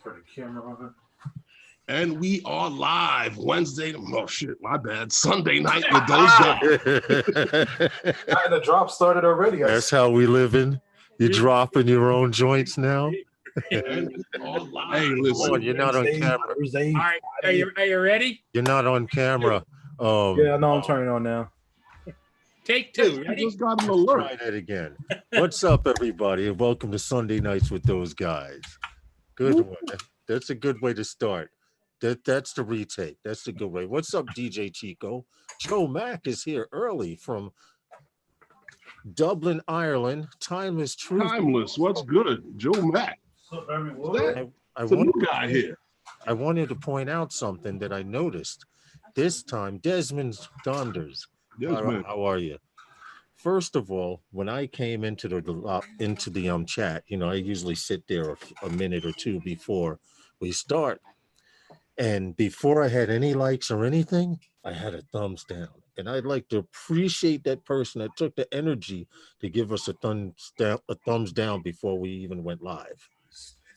Turn the camera on. And we are live Wednesday. Oh shit, my bad. Sunday night with those guys. And the drop started already. That's how we living. You dropping your own joints now? And we are live. Hey, listen, you're not on camera. Thursday, All right, are you ready? You're not on camera. Yeah, no, I'm turning on now. Take two. I Ready? just got an alert. Try that again. What's up, everybody, and welcome to Sunday Nights with Those Guys. Good one. That's a good way to start. That's the retake. That's the good way. What's up, DJ Chico? Joe Mack is here early from Dublin, Ireland. Timeless Truth. Timeless. What's good? Joe Mack. It's a new guy here. I wanted to point out something that I noticed. This time, Desmond Donders. How are you? First of all, when I came into the chat, you know, I usually sit there a minute or two before we start. And before I had any likes or anything, I had a thumbs down. And I'd like to appreciate that person that took the energy to give us a thumbs down before we even went live.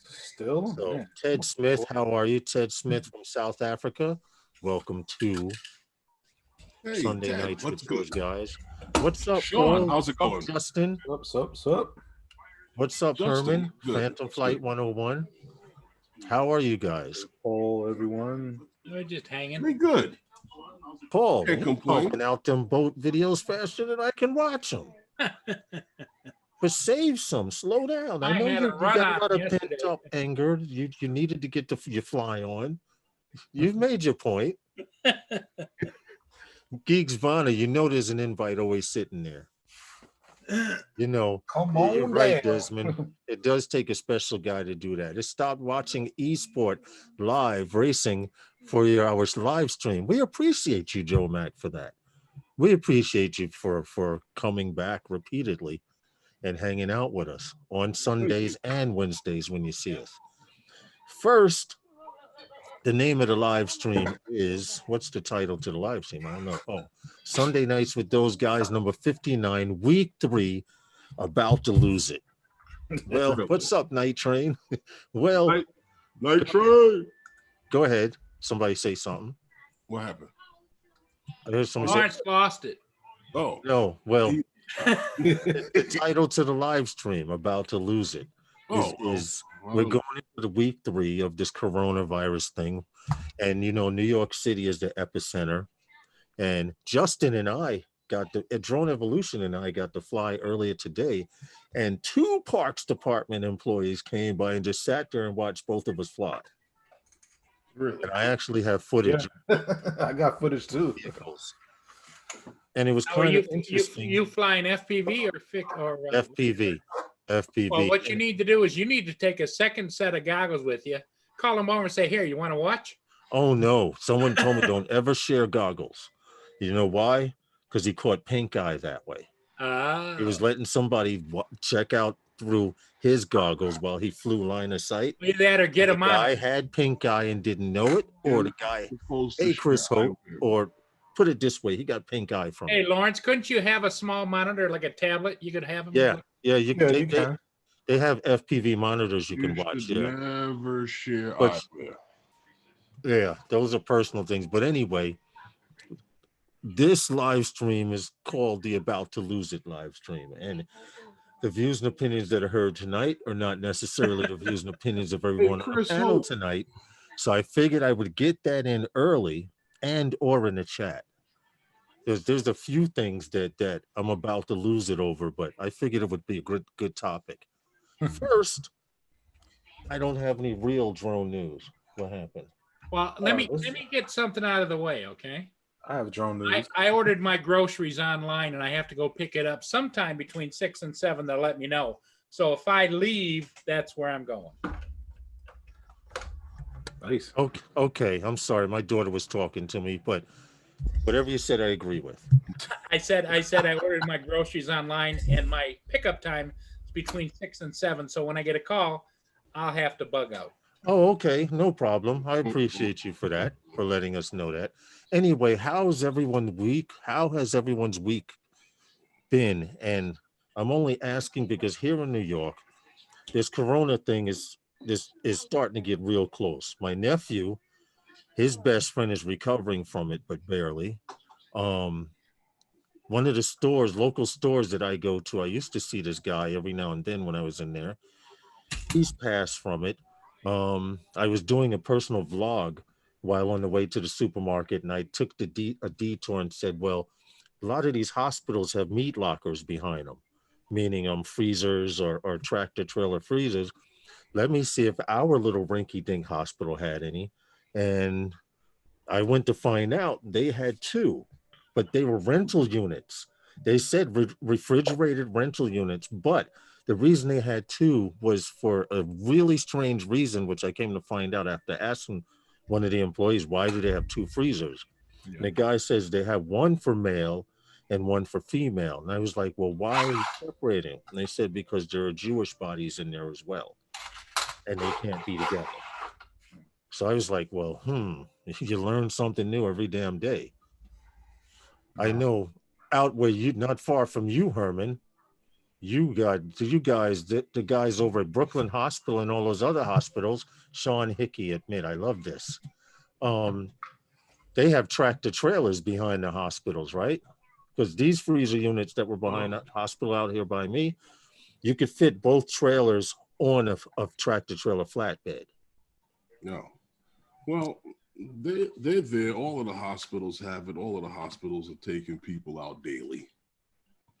Still? So, Man. Ted Smith, how are you? Ted Smith from South Africa. Welcome to Sunday Ted, Nights with good? Those Guys. What's up, Sean? Paul? How's it going? Justin? Sup? What's up, Justin, Herman? good. Phantom Flight 101. How are you guys? Paul, everyone. We're just hanging. Pretty good. Paul, Can't you're complain. pumping out them boat videos faster than I can watch them. But save some, slow down. I I know had you a run got a lot on of yesterday. pent up anger. You needed to get your fly on. You've made your point. Geeks Vana, you know there's an invite always sitting there. You know, Come you're on, right, down. Desmond. It does take a special guy to do that. It's stop watching esport live racing for our live stream. We appreciate you, Joe Mack, for that. We appreciate you for coming back repeatedly and hanging out with us on Sundays and Wednesdays when you see us. First, the name of the live stream is, what's the title to the live stream? I don't know. Oh, Sunday Nights with Those Guys, number 59, week 3, about to lose it. Well, what's up, Night Train? Well, Night Train. go ahead. Somebody say something. What happened? I heard somebody say, Lawrence lost it. Oh, no, well, the title to the live stream, about to lose it, is we're going into the week 3 of this coronavirus thing. And, you know, New York City is the epicenter. And Justin and I Drone Evolution and I got to fly earlier today. And 2 Parks Department employees came by and just sat there and watched both of us fly. Really? And I actually have footage. Yeah. I got footage too. Vehicles. And it was How are kind you, of interesting. you flying FPV or FPV. FPV. Well, what you need to do is you need to take a second set of goggles with you. Call them over and say, "Here, you want to watch?" Oh no! Someone told me don't ever share goggles. You know why? Because he caught pink eye that way. He was letting somebody check out through his goggles while he flew line of sight. Either that or get The them on. guy had pink eye and didn't know it, or the guy, hey Chris Hope, or put it this way, he got pink eye from Hey, it. Lawrence, couldn't you have a small monitor like a tablet? You could have them. Yeah, you Yeah, can. They have FPV monitors you can watch. should Yeah. never share But- eyewear. Yeah, those are personal things. But anyway, this live stream is called the About to Lose It live stream. And the views and opinions that are heard tonight are not necessarily the views and opinions of everyone on the Chris panel Hope. tonight. So I figured I would get that in early and or in the chat. There's a few things that I'm about to lose it over, but I figured it would be a good topic. First, I don't have any real drone news. What happened? Well, let me get something out of the way, okay? I have drone news. I ordered my groceries online, and I have to go pick it up sometime between 6 and 7. They'll let me know. So if I leave, that's where I'm going. Nice. Okay. I'm sorry. My daughter was talking to me, but whatever you said, I agree with. I said I ordered my groceries online, and my pickup time is between 6 and 7. So when I get a call, I'll have to bug out. Oh, okay. No problem. I appreciate you for that, for letting us know that. Anyway, how's everyone's week? How has everyone's week been? And I'm only asking because here in New York, this corona thing is this is starting to get real close. My nephew, his best friend is recovering from it, but barely. Um, one of the stores, local stores that I go to, I used to see this guy every now and then when I was in there. He's passed from it. I was doing a personal vlog while on the way to the supermarket, and I took a detour and said, well, a lot of these hospitals have meat lockers behind them, meaning freezers or tractor trailer freezers. Let me see if our little rinky-dink hospital had any. And I went to find out they had two, but they were rental units. They said refrigerated rental units, but the reason they had two was for a really strange reason, which I came to find out after asking one of the employees, why do they have two freezers? Yeah. And the guy says they have one for male and one for female. And I was like, well, why are you separating? And they said, because there are Jewish bodies in there as well, and they can't be together. So I was like, well, you learn something new every damn day. I know out where you, not far from you, Herman, you guys, the guys over at Brooklyn Hospital and all those other hospitals, Sean Hickey admit, I love this. They have tractor trailers behind the hospitals, right? Because these freezer units that were behind the hospital out here by me, you could fit both trailers on a tractor trailer flatbed. No. Well, they're there. All of the hospitals have it. All of the hospitals are taking people out daily.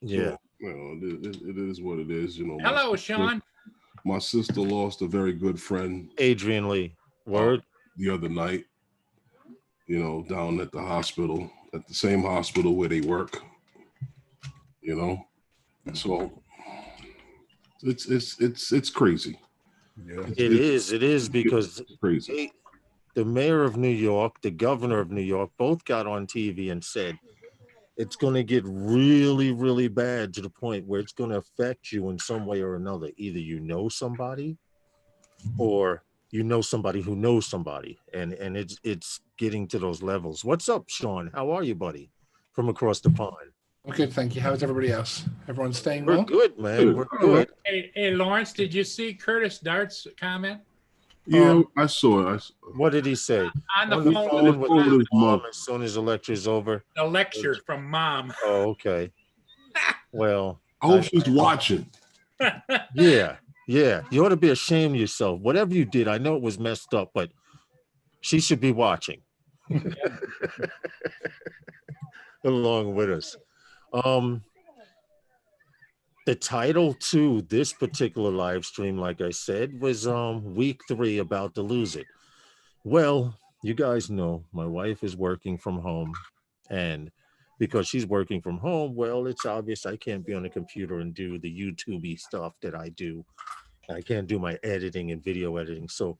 Yeah. So, it is what it is. Hello, Sean. My sister lost a very good friend. Adrian Lee. Word. The other night, down at the hospital, at the same hospital where they work. So it's crazy. Yeah. It is because it's crazy. The mayor of New York, the governor of New York, both got on TV and said it's going to get really, really bad to the point where it's going to affect you in some way or another. Either you know somebody or you know somebody who knows somebody. And it's getting to those levels. What's up, Sean? How are you, buddy? From across the pond. I'm good, thank you. How's everybody else? Everyone staying We're well? good, man. We're good. Hey, Lawrence, did you see Curtis Dart's comment? Yeah, I saw it. What did he say? On the On the phone phone with with his his mom mom. as soon as the lecture's over. the lecture from Mom. Oh, okay. Well, I hope she's watching. yeah. You ought to be ashamed of yourself. Whatever you did, I know it was messed up, but she should be watching along with us. The title to this particular live stream, like I said, was week 3 about to lose it. Well, you guys know my wife is working from home, and because she's working from home, well, it's obvious I can't be on the computer and do the YouTube-y stuff that I do. I can't do my editing and video editing. So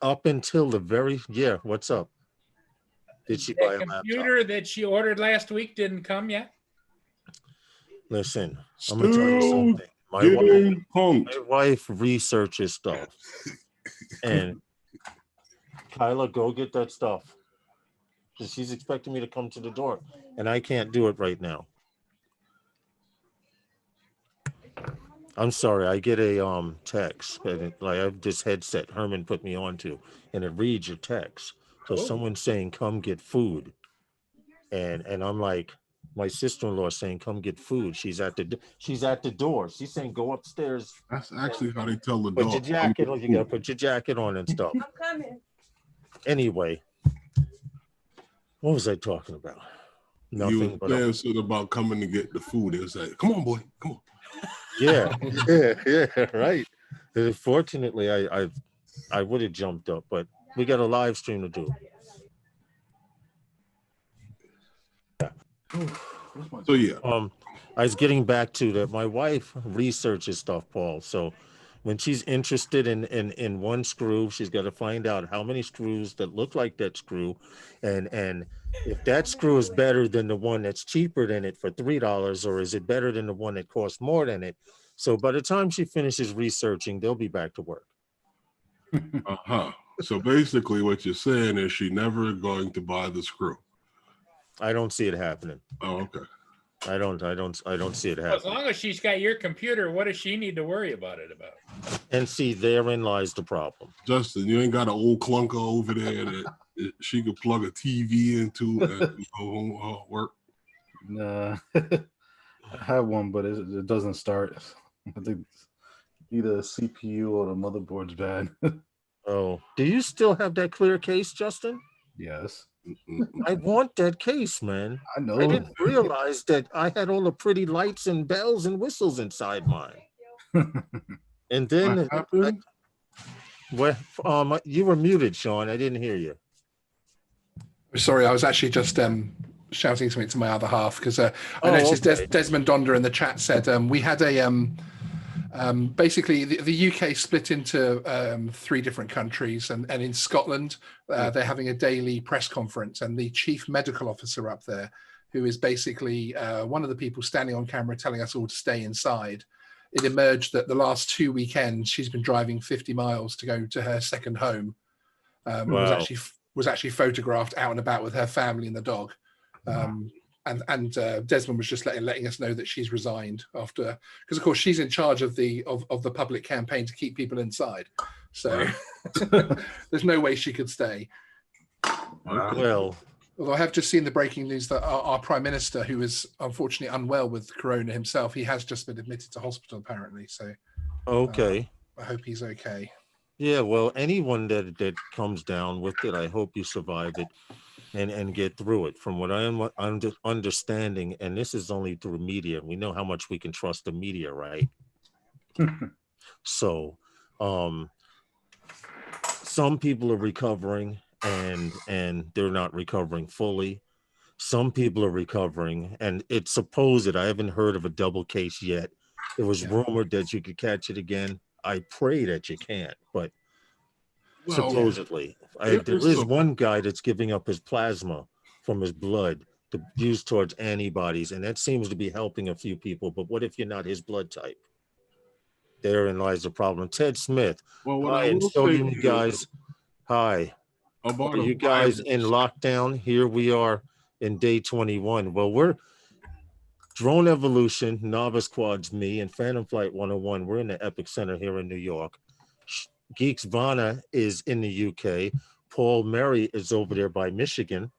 up until what's up? Did she buy a computer laptop? that she ordered last week didn't come yet? Listen, I'm gonna tell you something. My wife researches stuff, and Kyla, go get that stuff. She's expecting me to come to the door, and I can't do it right now. I'm sorry. I get a text, and I have this headset Herman put me onto, and it reads your text. So someone's saying, "Come get food," and I'm like, my sister-in-law saying, "Come get food." She's at the door. She's saying, "Go upstairs." That's actually how they tell the Put dog. your jacket on. You gotta put your jacket on and stuff. I'm coming. Anyway, what was I talking about? You Nothing. were saying something about coming to get the food. It was like, "Come on, boy, come on." Yeah, right. Fortunately, I would have jumped up, but we got a live stream to do. So yeah, I was getting back to that. My wife researches stuff, Paul. So when she's interested in one screw, she's got to find out how many screws that look like that screw, and if that screw is better than the one that's cheaper than it for $3, or is it better than the one that costs more than it? So by the time she finishes researching, they'll be back to work. So basically, what you're saying is she's never going to buy the screw. I don't see it happening. Oh, okay. I don't see it As happening. long as she's got your computer, what does she need to worry about it about? And see, therein lies the problem. Justin, you ain't got an old clunker over there that she could plug a TV into and work. Nah, I have one, but it doesn't start. I think either the CPU or the motherboard's bad. Oh, do you still have that clear case, Justin? Yes, I want that case, man. I I know. didn't realize that I had all the pretty lights and bells and whistles inside mine. And then, What happened? you were muted, Sean. I didn't hear you. Sorry, I was actually just shouting something to my other half because I noticed okay. Desmond Donder in the chat said we had a basically the UK split into 3 different countries, and in Scotland they're having a daily press conference, and the chief medical officer up there, who is basically one of the people standing on camera telling us all to stay inside. It emerged that the last 2 weekends she's been driving 50 miles to go to her second home. Wow. Was actually photographed out and about with her family and the dog. And Desmond was just letting us know that she's resigned after, because of course she's in charge of the public campaign to keep people inside. So there's no way she could stay. Well, Although I have just seen the breaking news that our prime minister, who is unfortunately unwell with corona himself, he has just been admitted to hospital apparently. So okay. I hope he's okay. Yeah, well, anyone that comes down with it, I hope you survive it and get through it. From what I am understanding, and this is only through media, we know how much we can trust the media, right? So some people are recovering and they're not recovering fully. Some people are recovering, and it's supposed, I haven't heard of a double case yet. It was rumored that you could catch it again. I pray that you can't, but supposedly. There is one guy that's giving up his plasma from his blood to use towards antibodies, and that seems to be helping a few people. But what if you're not his blood type? Therein lies the problem. Ted Smith. Well, what Hi, I and will so say you guys. Hi. about Are you guys in lockdown? Here we are in day 21. Well, we're Drone Evolution, Novice Quads, me, and Phantom Flight 101. We're in the Epic Center here in New York. Geeks Vana is in the UK. Paul Murray is over there by Michigan.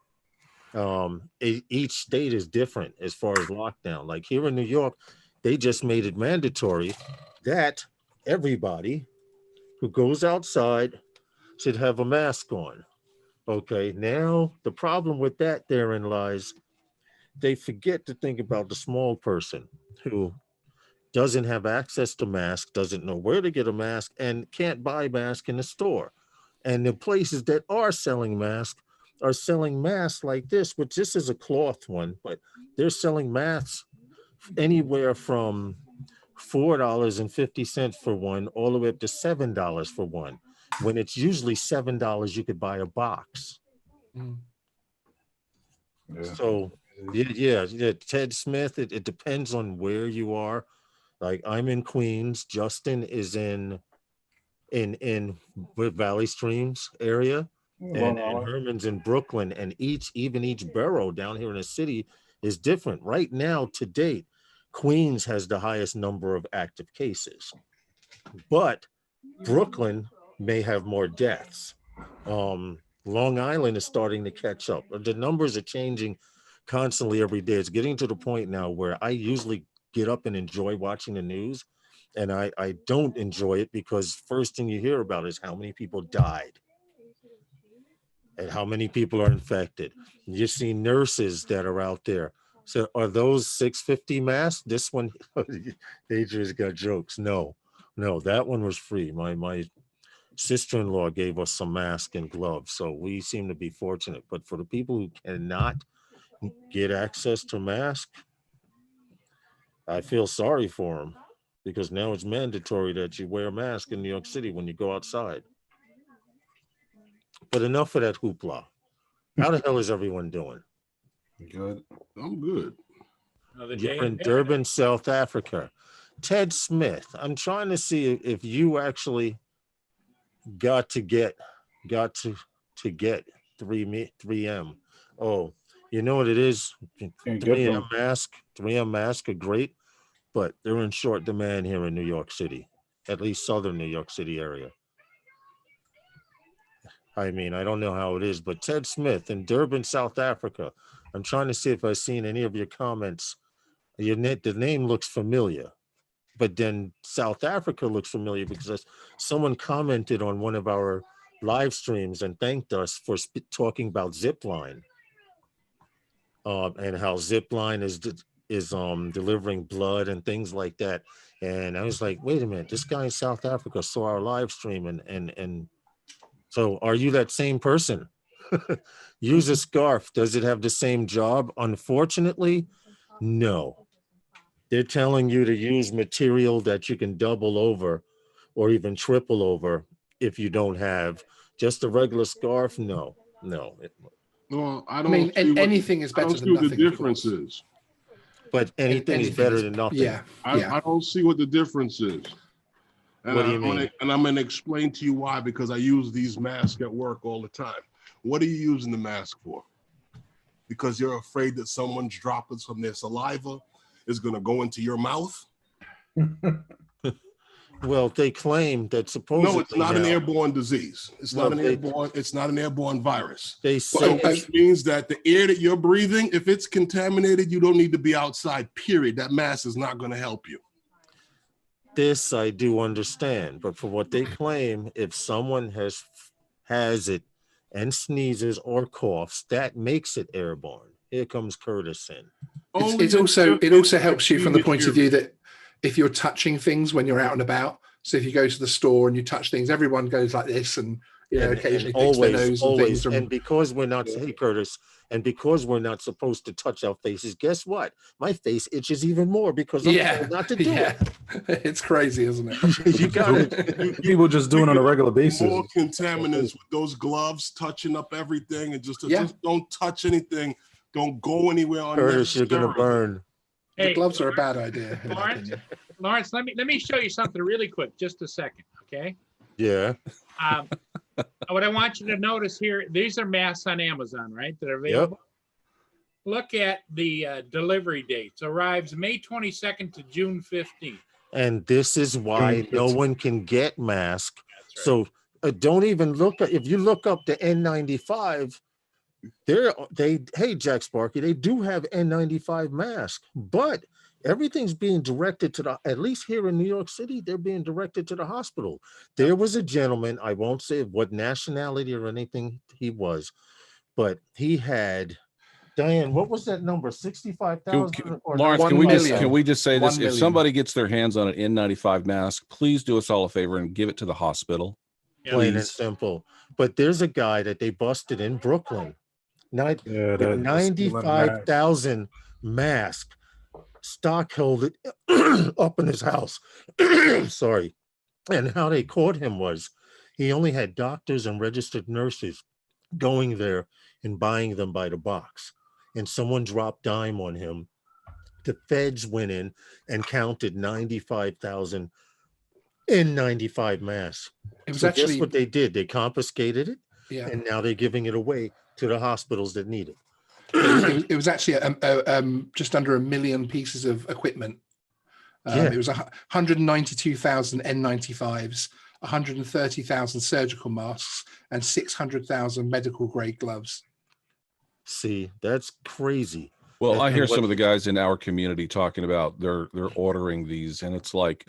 Each state is different as far as lockdown. Like here in New York, they just made it mandatory that everybody who goes outside should have a mask on. Okay, now the problem with that therein lies, they forget to think about the small person who doesn't have access to masks, doesn't know where to get a mask, and can't buy mask in the store. And the places that are selling masks like this, which this is a cloth one, but they're selling masks anywhere from $4.50 for one all the way up to $7 for one, when it's usually $7 you could buy a box. Yeah. So yeah, Ted Smith, it depends on where you are. Like I'm in Queens, Justin is in Valley Streams area, and Herman's in Brooklyn, and each borough down here in the city is different. Right now, to date, Queens has the highest number of active cases, but Brooklyn may have more deaths. Long Island is starting to catch up. The numbers are changing constantly every day. It's getting to the point now where I usually get up and enjoy watching the news, and I don't enjoy it because first thing you hear about is how many people died and how many people are infected. You see nurses that are out there. So are those 650 masks? This one, they just got jokes. No, that one was free. My sister-in-law gave us some masks and gloves, so we seem to be fortunate. But for the people who cannot get access to masks, I feel sorry for them because now it's mandatory that you wear a mask in New York City when you go outside. But enough of that hoopla. How the hell is everyone doing? Good. I'm good. You're in Durban, South Africa. Ted Smith, I'm trying to see if you actually got to get 3M. Oh, You know what it is? Can't get 3M them. mask, 3M mask are great, but they're in short demand here in New York City, at least southern New York City area. I mean, I don't know how it is, but Ted Smith in Durban, South Africa. I'm trying to see if I've seen any of your comments. The name looks familiar, but then South Africa looks familiar because someone commented on one of our live streams and thanked us for talking about Zipline, and how Zipline is delivering blood and things like that. And I was like, wait a minute, this guy in South Africa saw our live stream, and so are you that same person? Use a scarf. Does it have the same job? Unfortunately, no. They're telling you to use material that you can double over or even triple over if you don't have just a regular scarf. No. Well, I I don't mean, see what anything is I don't better see than what the nothing. Of difference course. is. But anything is Anything better than nothing. Yeah, yeah. I don't see what the difference is. And What do you mean? I'm going to explain to you why, because I use these masks at work all the time. What are you using the mask for? Because you're afraid that someone's droplets from their saliva is going to go into your mouth? Well, they claim that supposedly No, it's not an now, airborne disease. It's Well, not an they- airborne. It's not an airborne virus. they So say which means that the air that you're breathing, if it's contaminated, you don't need to be outside, period. That mask is not going to help you. this I do understand, but for what they claim, if someone has it and sneezes or coughs, that makes it airborne. Here comes Curtis in. It also helps you from the point of view that if you're touching things when you're out and about. So if you go to the store and you touch things, everyone goes like this, and occasionally picks their nose and things. And because we're not, hey Curtis, and because we're not supposed to touch our faces, guess what? My face itches even more because I'm told not to do it. It's crazy, isn't it? You got it. People just do it on a regular basis. More contaminants with those gloves, touching up everything, and just don't touch anything. Don't go anywhere on Curtis, you're gonna burn. The gloves are a bad idea. In my opinion. Lawrence, let me show you something really quick, just a second, okay? Yeah. What I want you to notice here, these are masks on Amazon, right? That are available. Yep. Look at the delivery dates. Arrives May 22nd to June 15th. And this is why no one can get masks. Right. So don't even look at, if you look up the N95, hey, Jack Sparky, they do have N95 masks, but everything's being directed to at least here in New York City, they're being directed to the hospital. There was a gentleman, I won't say what nationality or anything he was, but he had, Diane, what was that number? 65,000? Lawrence, can we just say this? If somebody gets their hands on an N95 mask, please do us all a favor and give it to the hospital. Plain and simple. But there's a guy that they busted in Brooklyn. 95,000 masks. Stock held it up in his house. Sorry. And how they caught him was he only had doctors and registered nurses going there and buying them by the box. And someone dropped dime on him. The feds went in and counted 95,000 N95 masks. It was guess what they did? They confiscated it, and now they're giving it away to the hospitals that need it. It was actually just under 1 million pieces of equipment. It was 192,000 N95s, 130,000 surgical masks, and 600,000 medical grade gloves. See, that's crazy. Well, I hear some of the guys in our community talking about they're ordering these, and it's like,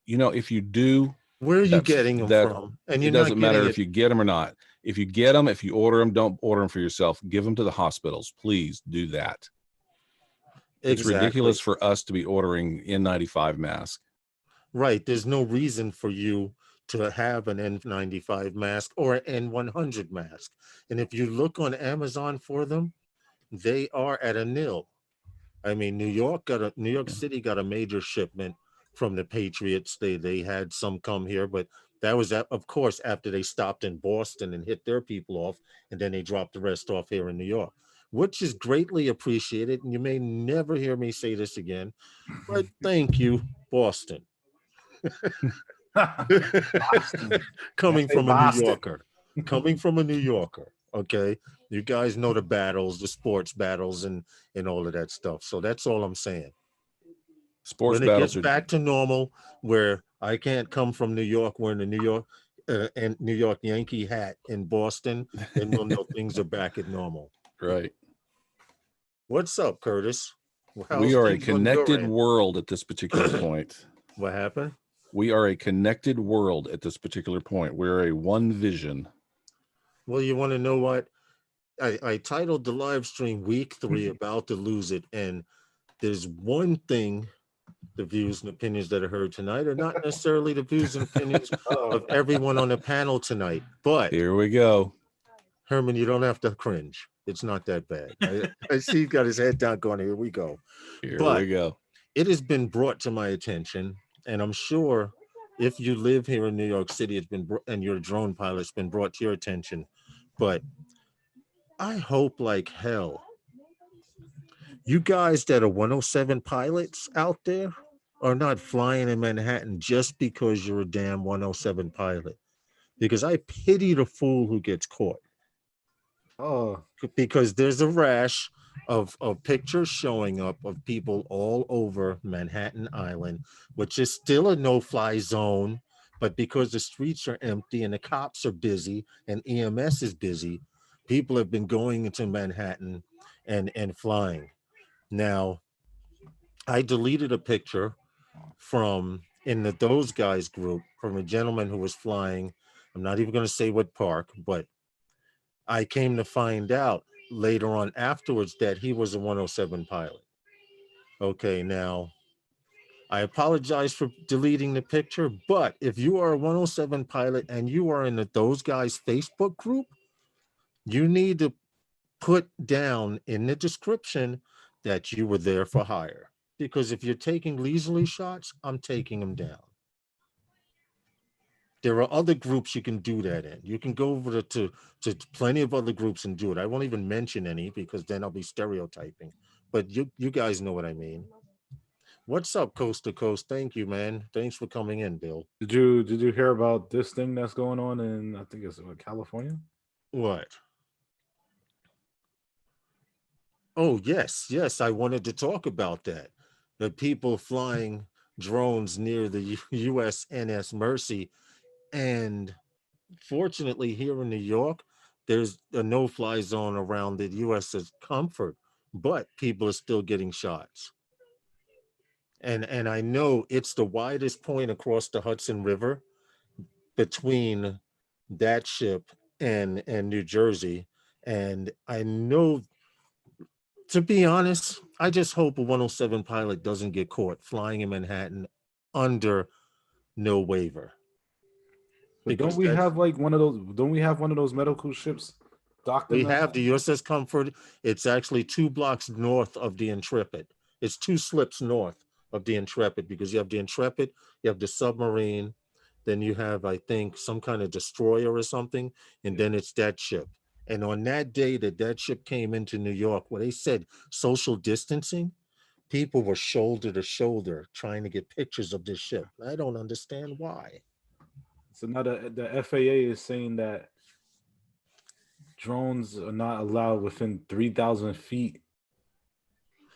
if you do, where are you getting them from? And it doesn't matter if you get them or not. If you get them, if you order them, don't order them for yourself. Give them to the hospitals. Please do that. It's ridiculous for us to be ordering N95 masks. Right. There's no reason for you to have an N95 mask or an N100 mask. And if you look on Amazon for them, they are at a nil. I mean, New York City got a major shipment from the Patriots. They had some come here, but that was, of course, after they stopped in Boston and hit their people off, and then they dropped the rest off here in New York, which is greatly appreciated. And you may never hear me say this again, but thank you, Boston. Coming from a New Yorker, okay? You guys know the battles, the sports battles, and all of that stuff. So that's all I'm saying. Sports When it gets battles are back to normal, where I can't come from New York wearing a New York and New York Yankee hat in Boston, then we'll know things are back at normal. right. What's up, Curtis? We How's are a things on your connected end? world at this particular point. What happened? We are a connected world at this particular point. We're a one vision. Well, you want to know what? I titled the live stream week 3 about to lose it. And there's one thing, the views and opinions that are heard tonight are not necessarily the views and opinions of everyone on the panel tonight. But Here we go. Herman, you don't have to cringe. It's not that bad. I see he's got his head down going, here we go. Here But we go. it has been brought to my attention, and I'm sure if you live here in New York City, it's been and you're a drone pilot, it's been brought to your attention. But I hope like hell you guys that are 107 pilots out there are not flying in Manhattan just because you're a damn 107 pilot. Because I pity the fool who gets caught. Oh, Because there's a rash of pictures showing up of people all over Manhattan Island, which is still a no-fly zone. But because the streets are empty and the cops are busy and EMS is busy, people have been going into Manhattan and flying. Now, I deleted a picture from in the Those Guys group from a gentleman who was flying. I'm not even going to say what park, but I came to find out later on afterwards that he was a 107 pilot. Okay, now I apologize for deleting the picture, but if you are a 107 pilot and you are in the Those Guys Facebook group, you need to put down in the description that you were there for hire. Because if you're taking leisurely shots, I'm taking them down. There are other groups you can do that in. You can go over to plenty of other groups and do it. I won't even mention any because then I'll be stereotyping. But you guys know what I mean. What's up, Coast to Coast? Thank you, man. Thanks for coming in, Bill. did you hear about this thing that's going on in, I think it's California? What? Oh, yes. I wanted to talk about that. The people flying drones near the USNS Mercy. And fortunately, here in New York, there's a no-fly zone around the USS Comfort, but people are still getting shots. And I know it's the widest point across the Hudson River between that ship and New Jersey. And I know, to be honest, I just hope a 107 pilot doesn't get caught flying in Manhattan under no waiver. But don't Because we that's, have like one of those? Don't we have one of those medical ships docked in we that? have the USS Comfort. It's actually 2 blocks north of the Intrepid. It's 2 slips north of the Intrepid because you have the Intrepid, you have the submarine, then you have, I think, some kind of destroyer or something, and then it's that ship. And on that day that ship came into New York, where they said social distancing, people were shoulder to shoulder trying to get pictures of this ship. I don't understand why. So now the FAA is saying that drones are not allowed within 3,000 feet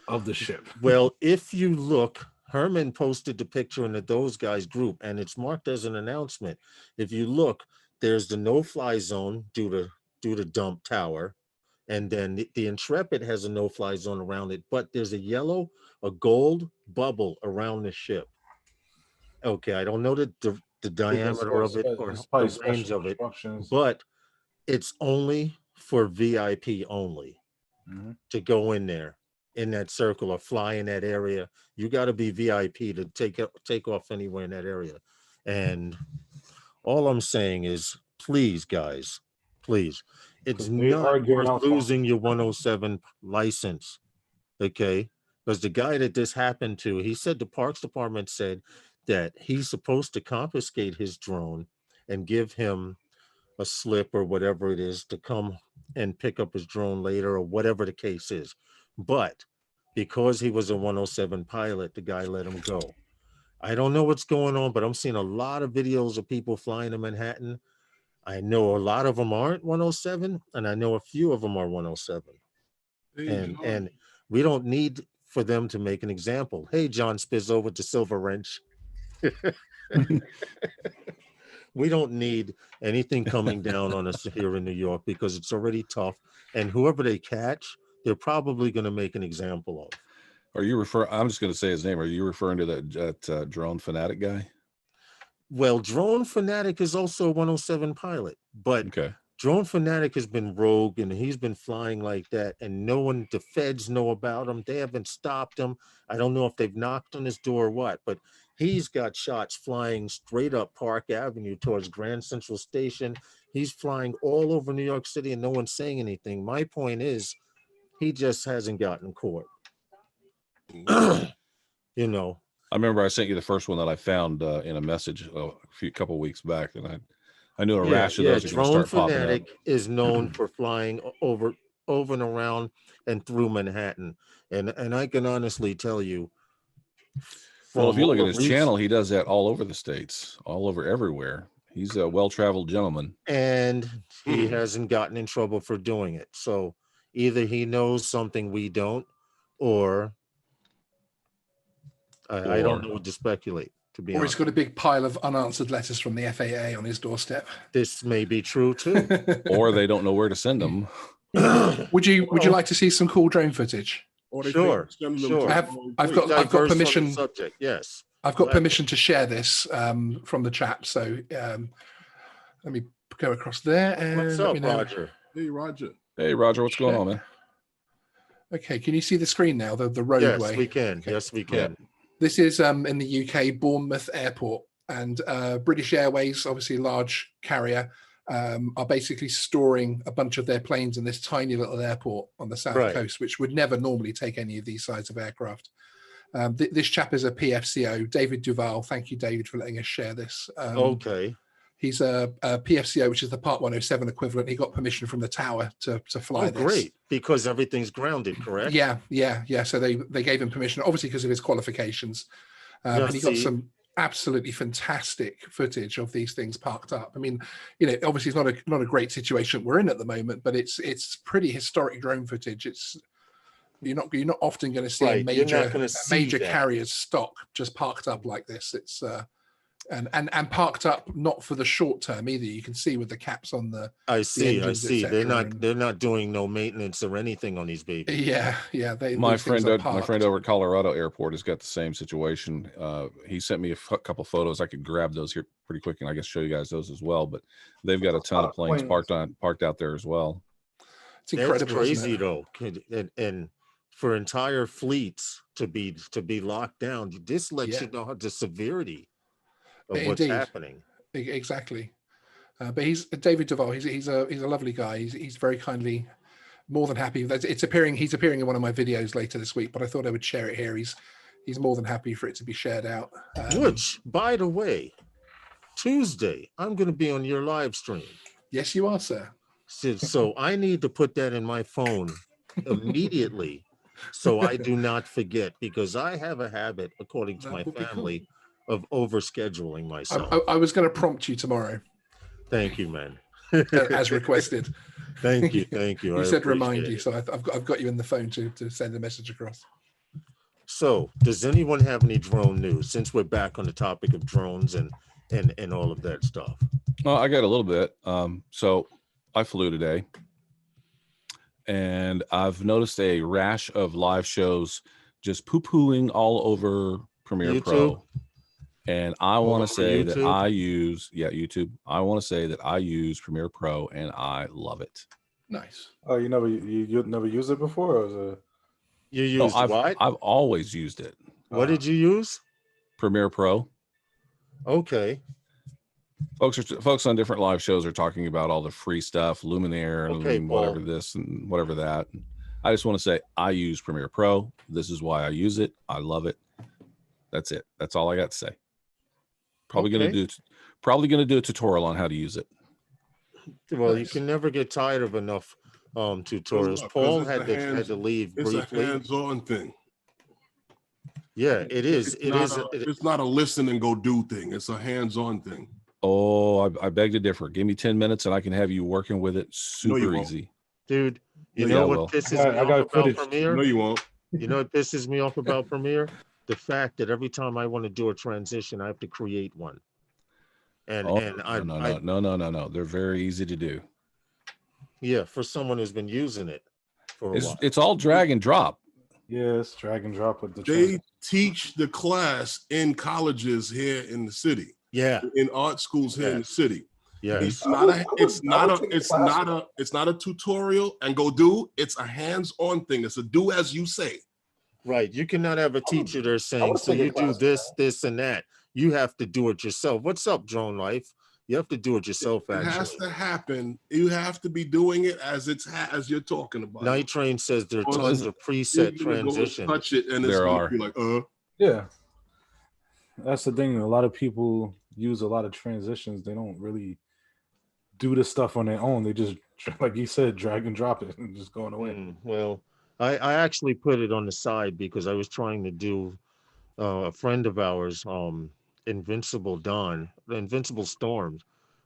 of the ship. Well, if you look, Herman posted the picture in the Those Guys group, and it's marked as an announcement. If you look, there's the no-fly zone due to dump tower, and then the Intrepid has a no-fly zone around it, but there's a gold bubble around the ship. Okay, I don't know the diameter of it or It's the probably range special of it, instructions. but it's only for VIP only Mhm. to go in there in that circle or fly in that area. You got to be VIP to take off anywhere in that area. And all I'm saying is, please, guys, please, it's 'Cause they not are giving worth out losing your 107 license, okay? Because the guy that this happened to, he said the Parks Department said that he's supposed to confiscate his drone and give him a slip or whatever it is to come and pick up his drone later or whatever the case is. But because he was a 107 pilot, the guy let him go. I don't know what's going on, but I'm seeing a lot of videos of people flying to Manhattan. I know a lot of them aren't 107, and I know a few of them are 107. Hey, And John. we don't need for them to make an example. Hey, John Spiz over to Silver Wrench. We don't need anything coming down on us here in New York because it's already tough. And whoever they catch, they're probably going to make an example of. Are you I'm just going to say his name. Are you referring to that drone fanatic guy? Well, Drone Fanatic is also a 107 pilot, but Okay. Drone Fanatic has been rogue and he's been flying like that, and no one, the feds know about him. They haven't stopped him. I don't know if they've knocked on his door or what, but he's got shots flying straight up Park Avenue towards Grand Central Station. He's flying all over New York City and no one's saying anything. My point is, he just hasn't gotten caught. You know. I remember I sent you the first one that I found in a message couple of weeks back, and I knew a rash of those are going to Drone start popping up. Fanatic is known for flying over and around and through Manhattan, and I can honestly tell you. Well, if you look at his channel, he does that all over the states, all over everywhere. He's a well-traveled gentleman, and he hasn't gotten in trouble for doing it. So either he knows something we don't, or I don't know what to speculate. To be or honest, he's got a big pile of unanswered letters from the FAA on his doorstep. This may be true too. Or they don't know where to send them. Would you like to see some cool drone footage? Or they Sure. I've got permission. Subject, yes. I've got permission to share this from the chat. So let me go across there and What's up, Roger? Hey, Roger. Hey, Roger, what's going on, man? Okay, can you see the screen now? The roadway. Yes, we can. Okay. Yes, we can. Yeah. This is in the UK, Bournemouth Airport, and British Airways, obviously a large carrier, are basically storing a bunch of their planes in this tiny little airport on the south coast, which would never normally take any of these size of aircraft. This chap is a PFCO, David Duval. Thank you, David, for letting us share this. Okay. He's a PFCO, which is the Part 107 equivalent. He got permission from the tower to fly this. Great, because everything's grounded, correct? Yeah. So they gave him permission, obviously because of his qualifications. And he got some absolutely fantastic footage of these things parked up. I mean, obviously it's not a great situation we're in at the moment, but it's pretty historic drone footage. You're not often going to see a major carrier's stock just parked up like this. It's and parked up not for the short term either. You can see with the caps on the engines, they're not doing no maintenance or anything on these babies. Yeah. My friend over at Colorado Airport has got the same situation. He sent me a couple photos. I could grab those here pretty quick, and I guess show you guys those as well. But they've got a ton of planes parked out there as well. It's incredible. That's crazy though, and for entire fleets to be locked down, this lets you know the severity of what's happening. Exactly. But he's David Duval. He's a lovely guy. He's very kindly, more than happy. He's appearing in one of my videos later this week. But I thought I would share it here. He's more than happy for it to be shared out. Which, by the way, Tuesday I'm going to be on your live stream. Yes, you are, sir. So I need to put that in my phone immediately, so I do not forget, because I have a habit, according to my family, of overscheduling myself. I was going to prompt you tomorrow. Thank you, man. As requested. Thank you. You said remind you, so I've got you in the phone to send a message across. So, does anyone have any drone news? Since we're back on the topic of drones and all of that stuff. Well, I got a little bit. So I flew today, and I've noticed a rash of live shows just poo-pooing all over Premiere YouTube? Pro. And I want to say that YouTube? I use YouTube. I want to say that I use Premiere Pro, and I love it. Nice. Oh, you never used it before, or was it? You used what? I've always used it. What did you use? Premiere Pro. Okay. Folks on different live shows are talking about all the free stuff, Luminaire, and whatever this and whatever that. I just want to say I use Premiere Pro. This is why I use it. I love it. That's it. That's all I got to say. Probably gonna do a tutorial on how to use it. Well, you can never get tired of enough tutorials. Paul had to leave briefly. It's a hands-on thing. Yeah, it is. It's not a listen and go do thing. It's a hands-on thing. Oh, I beg to differ. Give me 10 minutes and I can have you working with it No, you super won't. easy. Dude, you No, know yeah, what well. pisses I me got off about footage. Premiere? No, you won't. You know what pisses me off about Premiere? The fact that every time I want to do a transition, I have to create one. And Oh, and I, no. They're very easy to do. yeah, for someone who's been using it for a while. It's all drag and drop. Yeah, it's drag and drop with the They teach the class in colleges here in the city, Yeah, in art schools here in the city. yeah. It's not a tutorial and go do. It's a hands-on thing. It's a do as you say. Right. You cannot have a teacher there saying, wanna so take a you do class, this, this, and that. You have to do it yourself. What's up, Drone Life? You have to do it yourself, It has actually. to happen. You have to be doing it as as you're talking about. Night Train says there are tons of You're preset gonna go transitions. touch it, and it's There gonna are. be like, Yeah, that's the thing. A lot of people use a lot of transitions. They don't really do the stuff on their own. They just, like you said, drag and drop it and just going away. Well, I actually put it on the side because I was trying to do a friend of ours, Invincible Storms.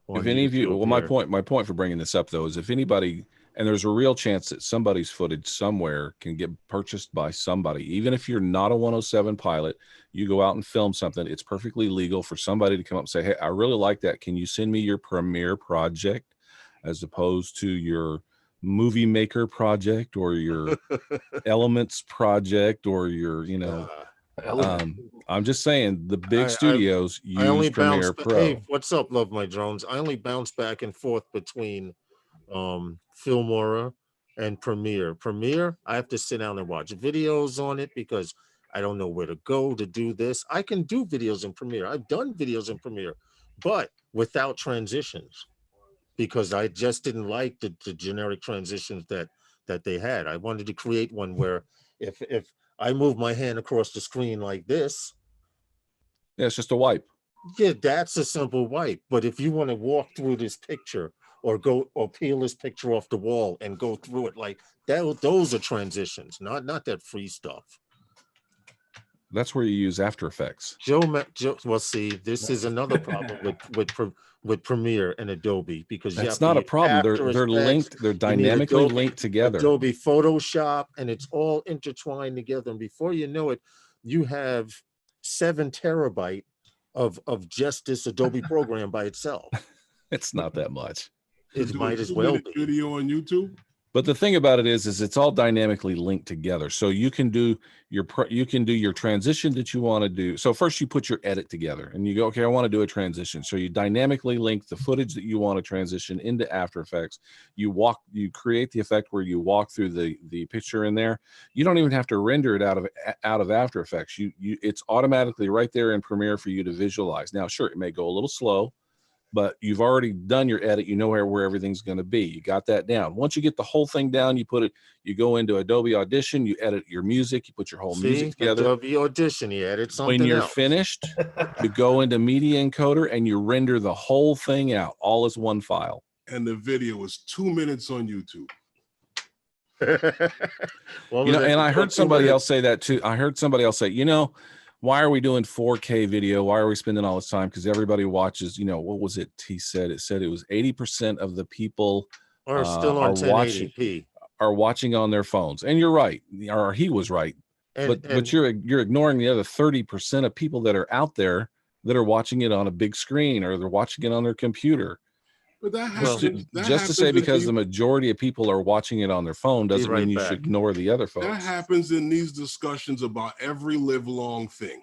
If any of you, well, my point for bringing this up though is if anybody, and there's a real chance that somebody's footage somewhere can get purchased by somebody, even if you're not a 107 pilot, you go out and film something, it's perfectly legal for somebody to come up and say, hey, I really like that. Can you send me your Premiere project as opposed to your Movie Maker project or your Elements project or your, I'm just saying the big studios use Premiere Pro. Hey, what's up, Love My Drones? I only bounce back and forth between Filmora and Premiere. Premiere, I have to sit down and watch videos on it because I don't know where to go to do this. I can do videos in Premiere. I've done videos in Premiere, but without transitions because I just didn't like the generic transitions that they had. I wanted to create one where if I move my hand across the screen like this. Yeah, it's just a wipe. Yeah, that's a simple wipe. But if you want to walk through this picture or peel this picture off the wall and go through it like that, those are transitions, not that free stuff. That's where you use After Effects. Well, see, this is another problem with Premiere and Adobe because that's not a problem. They're linked. They're dynamically linked together. Adobe Photoshop, and it's all intertwined together. And before you know it, you have 7 terabyte of just this Adobe program by itself. It's not that much. It might as well be. Video on YouTube. But the thing about it is it's all dynamically linked together. So you can do your transition that you want to do. So first you put your edit together and you go, okay, I want to do a transition. So you dynamically link the footage that you want to transition into After Effects. You create the effect where you walk through the picture in there. You don't even have to render it out of After Effects. It's automatically right there in Premiere for you to visualize. Now, sure, it may go a little slow, but you've already done your edit. You know where everything's going to be. You got that down. Once you get the whole thing down, you go into Adobe Audition, you edit your music, you put your whole music together. Adobe Audition, you edit something When you're else. finished, you go into Media Encoder and you render the whole thing out, all as one file. And the video is 2 minutes on YouTube. And I heard somebody else say that too. I heard somebody else say, why are we doing 4K video? Why are we spending all this time? Because everybody watches, what was it? He said it was 80% of the people are still on 1080p. Are watching on their phones. And you're right. Or he was right. But you're ignoring the other 30% of people that are out there that are watching it on a big screen or they're watching it on their computer. But that happens. Just to say because the majority of people are watching it on their phone doesn't mean you should ignore the other folks. That happens in these discussions about every live long thing.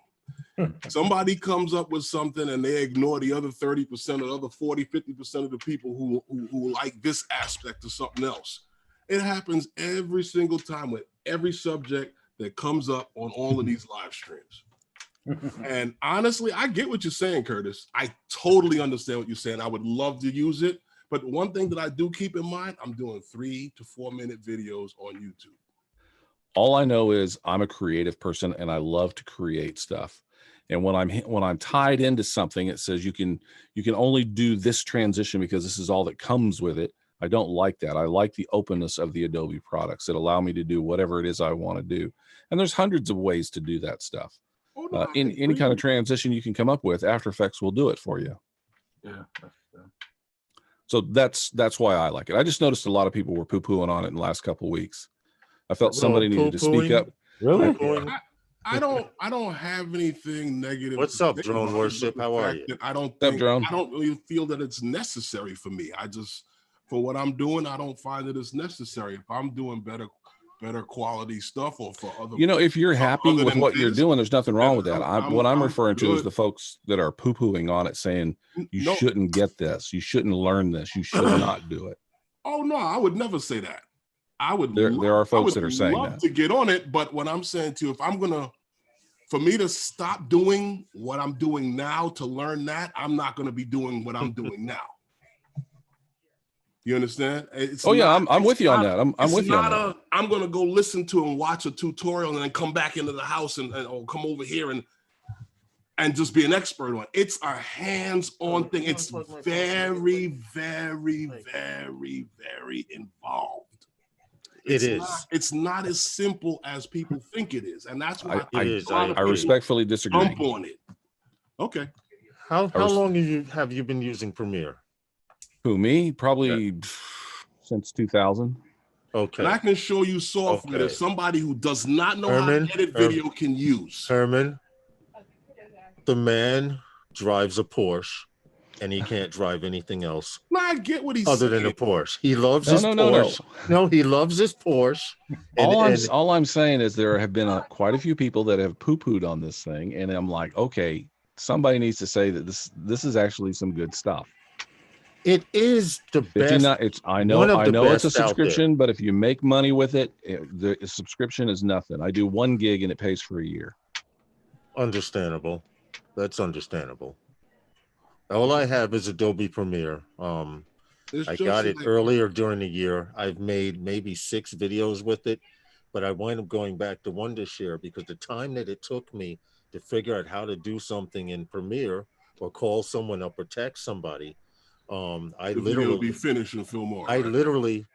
Somebody comes up with something and they ignore the other 30% or the other 40, 50% of the people who like this aspect of something else. It happens every single time with every subject that comes up on all of these live streams. And honestly, I get what you're saying, Curtis. I totally understand what you're saying. I would love to use it. But one thing that I do keep in mind, I'm doing 3 to 4 minute videos on YouTube. All I know is I'm a creative person and I love to create stuff. And when I'm tied into something, it says you can only do this transition because this is all that comes with it. I don't like that. I like the openness of the Adobe products that allow me to do whatever it is I want to do. And there's hundreds of ways to do that stuff. In any kind of transition you can come up with, After Effects will do it for you. Yeah. So that's why I like it. I just noticed a lot of people were poo-pooing on it in the last couple of weeks. I felt somebody needed to speak up. Really? I don't have anything negative. What's to up, say Drone about it, Worship? but the How are fact you? that I don't What's up, think Drone? I don't really feel that it's necessary for me. I just, for what I'm doing, I don't find that it's necessary. If I'm doing better quality stuff, or for other, You know, if you're happy other with than what you're this, doing, there's nothing wrong with that. What I'm referring to is good. the folks that are poo-pooing on it, saying you No. shouldn't get this, you shouldn't learn this, you should not do it. Oh no, I would never say that. I would. There are folks that are saying love that. to get on it, but what I'm saying to you, if I'm gonna, for me to stop doing what I'm doing now to learn that, I'm not gonna be doing what I'm doing now. You understand? It's I'm with you on that. I'm with you on that. I'm gonna go listen to and watch a tutorial and then come back into the house and or come over here and just be an expert on it. It's a hands-on thing. It's very, very, very, very involved. It's not as simple as people think it is, and that's why I respectfully disagree. Jump on it. Okay. How long have you been using Premiere? Who, me? Probably since 2000. Okay. And I can show you software that somebody who does not know how to edit video can use. Herman, the man drives a Porsche, and he can't drive anything else. No, I get what he's other saying. than a Porsche. He loves his Porsche. No, he loves his Porsche. All I'm saying is there have been quite a few people that have poo-pooed on this thing, and I'm like, okay, somebody needs to say that this is actually some good stuff. It is the best. I know it's a subscription, but if you make money with it, the subscription is nothing. I do 1 gig and it pays for a year. Understandable. That's understandable. All I have is Adobe Premiere. I got it earlier during the year. I've made maybe 6 videos with it, but I wind up going back to Wondershare because the time that it took me to figure out how to do something in Premiere or call someone up or text somebody, I literally be finished in Filmora. I literally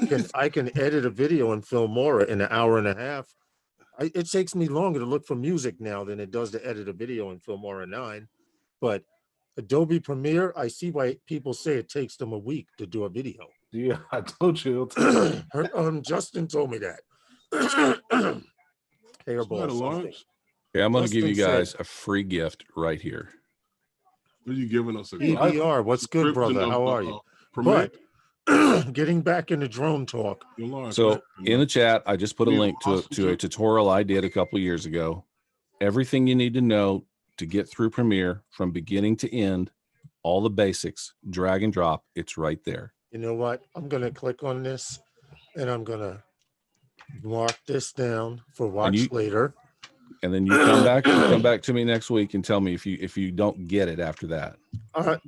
can edit a video in Filmora in an hour and a half. It takes me longer to look for music now than it does to edit a video in Filmora 9, but Adobe Premiere, I see why people say it takes them a week to do a video. Yeah, I told you. Justin told me that. Hairball. Okay, I'm going to give you guys a free gift right here. What are you giving us? EBR, what's good, brother? How are you? But getting back into drone talk. So in the chat, I just put a link to a tutorial I did a couple of years ago. Everything you need to know to get through Premiere from beginning to end, all the basics, drag and drop, it's right there. You know what? I'm going to click on this and I'm going to mark this down for watch later. And then you come back to me next week and tell me if you don't get it after that. All right.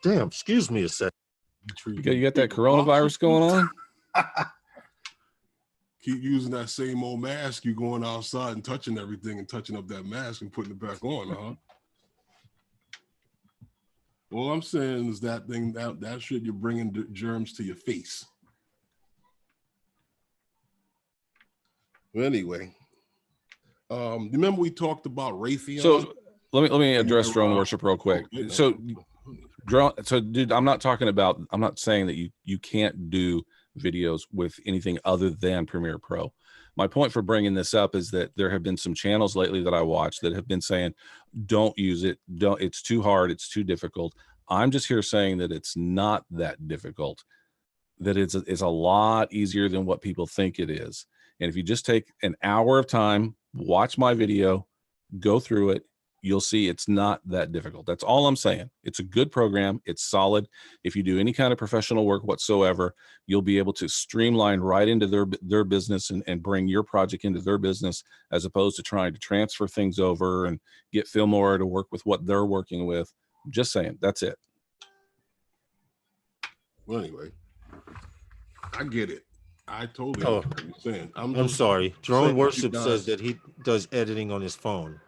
Damn, excuse me a second. You got that coronavirus going on? Keep using that same old mask. You going outside and touching everything and touching up that mask and putting it back on, huh? All I'm saying is that thing, that shit, you're bringing germs to your face. Anyway, remember we talked about Raytheon? So let me address drone worship real quick. So dude, I'm not saying that you can't do videos with anything other than Premiere Pro. My point for bringing this up is that there have been some channels lately that I watched that have been saying, don't use it. It's too hard. It's too difficult. I'm just here saying that it's not that difficult, that it's a lot easier than what people think it is. And if you just take an hour of time, watch my video, go through it, you'll see it's not that difficult. That's all I'm saying. It's a good program. It's solid. If you do any kind of professional work whatsoever, you'll be able to streamline right into their business and bring your project into their business, as opposed to trying to transfer things over and get Filmora to work with what they're working with. Just saying. That's it. Well, anyway, I get it. I totally understand what you're saying. I'm sorry. Drone Worship says that he does editing on his phone,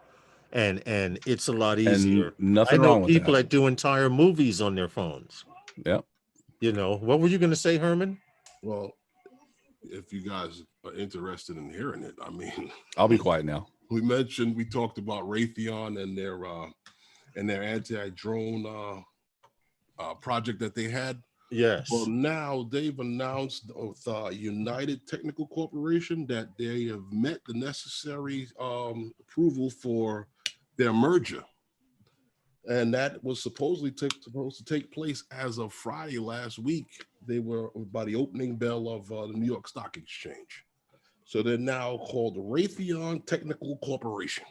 and it's a lot easier. And nothing wrong with that. I know people that do entire movies on their phones. Yeah. You know, what were you going to say, Herman? Well, if you guys are interested in hearing it, I mean, I'll be quiet now. We talked about Raytheon and and their anti-drone project that they had. Yes. Well, now they've announced with United Technical Corporation that they have met the necessary approval for their merger. And that was supposed to take place as of Friday last week. They were by the opening bell of the New York Stock Exchange. So they're now called Raytheon Technical Corporation.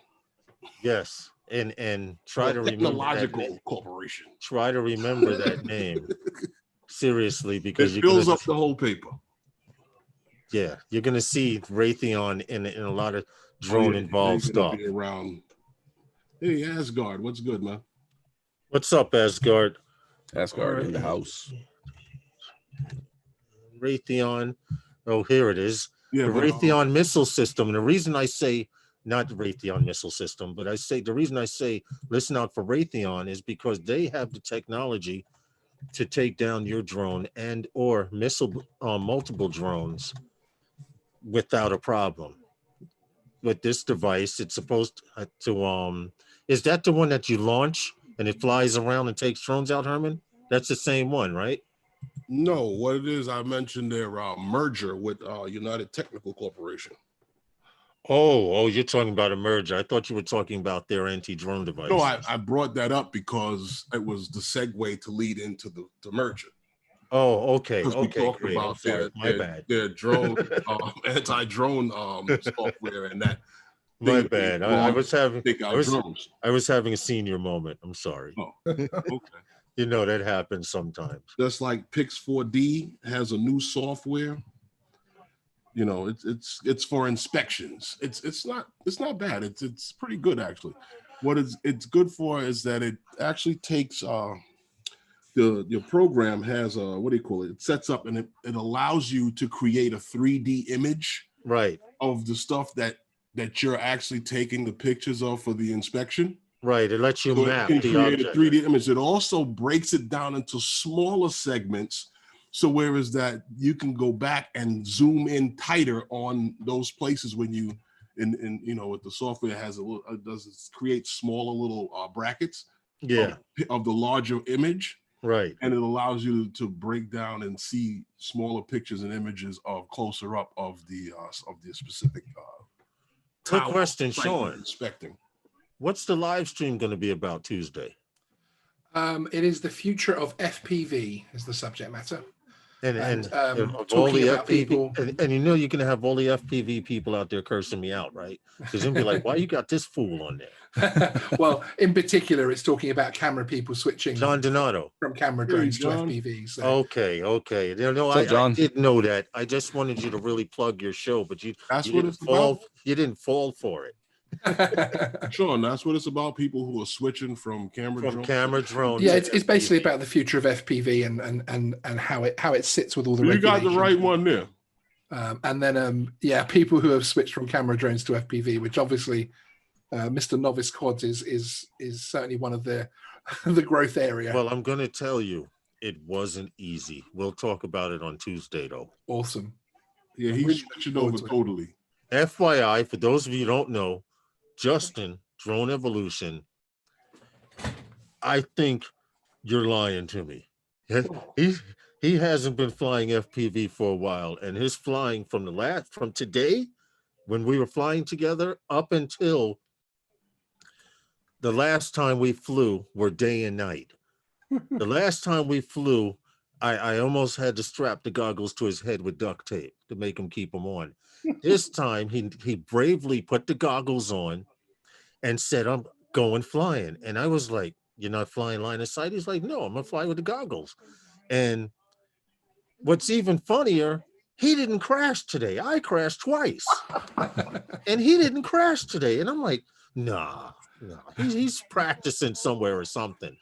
Yes. And try to remember Technological Corporation. Try to remember that name. Seriously, because it fills up the whole paper. Yeah, you're gonna see Raytheon in a lot of drone involved stuff. Around. Hey, Asgard, what's good, man? What's up, Asgard? Asgard in the house. Raytheon. Oh, here it is. Yeah, The Raytheon missile system. And the reason I say not the Raytheon missile system, but the reason I say listen out for Raytheon is because they have the technology to take down your drone and or missile multiple drones without a problem. With this device, it's supposed to is that the one that you launch and it flies around and takes drones out, Herman? That's the same one, right? No, what it is, I mentioned their merger with United Technical Corporation. Oh, you're talking about a merger. I thought you were talking about their anti-drone device. No, I brought that up because it was the segue to lead into the merger. Oh, okay. Because we talked Great. about their drone anti-drone software and that. My bad. I was having drones. I was having a senior moment. I'm sorry. Oh, okay. You know that happens sometimes. Just like Pix4D has a new software. You know, it's for inspections. It's not bad. It's pretty good actually. What it's good for is that it actually takes your program has a what do you call it? It sets up and it allows you to create a 3D image right of the stuff that you're actually taking the pictures of for the inspection. Right. It lets you map the object. A 3D image. It also breaks it down into smaller segments. So whereas that you can go back and zoom in tighter on those places when you with the software has create smaller little brackets of the larger image. Right. And it allows you to break down and see smaller pictures and images of closer up of the specific quick question, Sean. Inspecting. What's the live stream going to be about Tuesday? It is the future of FPV is the subject matter. And all the FPV people, and you know you're gonna have all the FPV people out there cursing me out, right? Because they'll be like, "Why you got this fool on there?" Well, in particular, it's talking about camera people switching John Donato from camera drones to FPV. So. Okay. I did know that. I just wanted you to really plug your show, but you didn't fall for it. Sean, that's what it's about. People who are switching from camera drones. Yeah, it's basically about the future of FPV and how it sits with all the. You got the right one there. And then people who have switched from camera drones to FPV, which obviously Mr. Novice Quads is certainly one of the growth area. Well, I'm going to tell you, it wasn't easy. We'll talk about it on Tuesday, though. Awesome. Yeah, he's switching over totally. FYI, for those of you who don't know, Justin, Drone Evolution, I think you're lying to me. He hasn't been flying FPV for a while, and his flying from today, when we were flying together, up until the last time we flew, were day and night. The last time we flew, I almost had to strap the goggles to his head with duct tape to make him keep them on. This time, he bravely put the goggles on and said, "I'm going flying." And I was like, "You're not flying line of sight?" He's like, "No, I'm going to fly with the goggles." And what's even funnier, he didn't crash today. I crashed twice. And he didn't crash today. And I'm like, nah. He's practicing somewhere or something.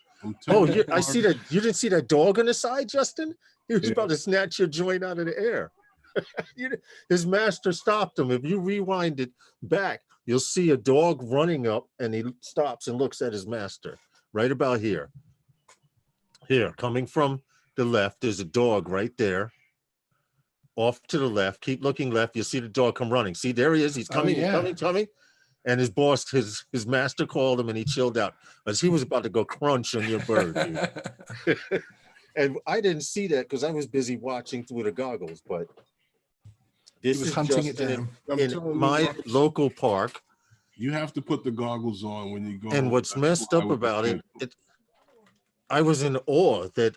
I see that. You didn't see that dog on the side, Justin? He was about to snatch your joint out of the air. His master stopped him. If you rewind it back, you'll see a dog running up, and he stops and looks at his master right about here. Here, coming from the left, there's a dog right there. Off to the left, keep looking left. You'll see the dog come running. See, there he is. He's coming, coming. And his boss, his master called him and he chilled out because he was about to go crunch on your bird, dude. And I didn't see that because I was busy watching through the goggles. But this was is hunting just it down. in my local park. You have to put the goggles on when you go. And what's messed up about it, I was in awe that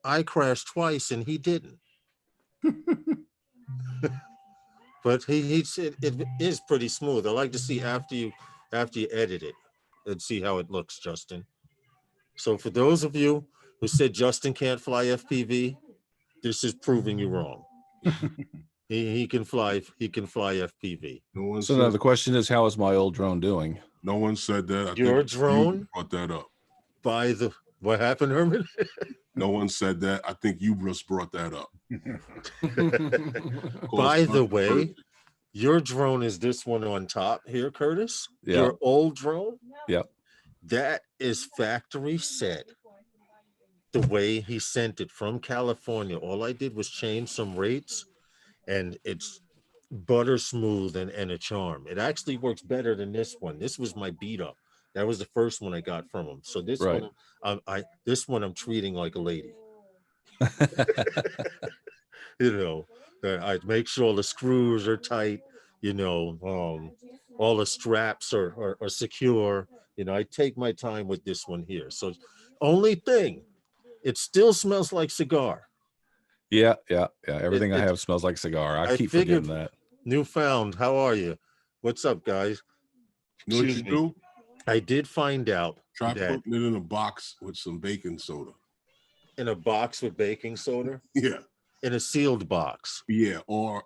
I crashed twice and he didn't. But he said it is pretty smooth. I like to see after you edit it and see how it looks, Justin. So for those of you who said Justin can't fly FPV, this is proving you wrong. he can fly FPV. So now the question is, how is my old drone doing? No one said that. Your drone you brought that up. What happened, Herman? No one said that. I think you just brought that up. By the way, your drone is this one on top here, Curtis. Yeah. Your old drone. Yep. That is factory set. The way he sent it from California. All I did was change some rates, and it's butter smooth and a charm. It actually works better than this one. This was my beat up. That was the first one I got from him. So this one, this one I'm treating like a lady. You know, I make sure the screws are tight. You know, all the straps are secure. You know, I take my time with this one here. So, only thing, it still smells like cigar. Yeah. Everything I have smells like cigar. I keep forgetting that. Newfound, how are you? What's up, guys? You know what you do? I did find out. Try putting it in a box with some baking soda. In a box with baking soda? Yeah. In a sealed box. Yeah, or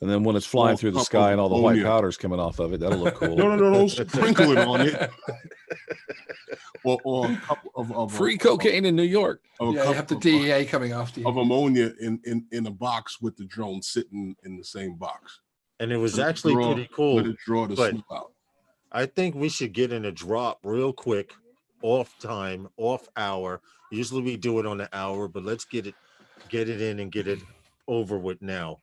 and then when it's flying through the sky and all the white powder's coming off of it, that'll look cool. No, don't sprinkle it on it. or a cup of free cocaine in New York. You have the DEA coming after you. Of ammonia in a box with the drone sitting in the same box. And it was actually pretty cool. Let it draw the smell out. I think we should get in a drop real quick, off time, off hour. Usually we do it on the hour, but let's get it in and get it over with now,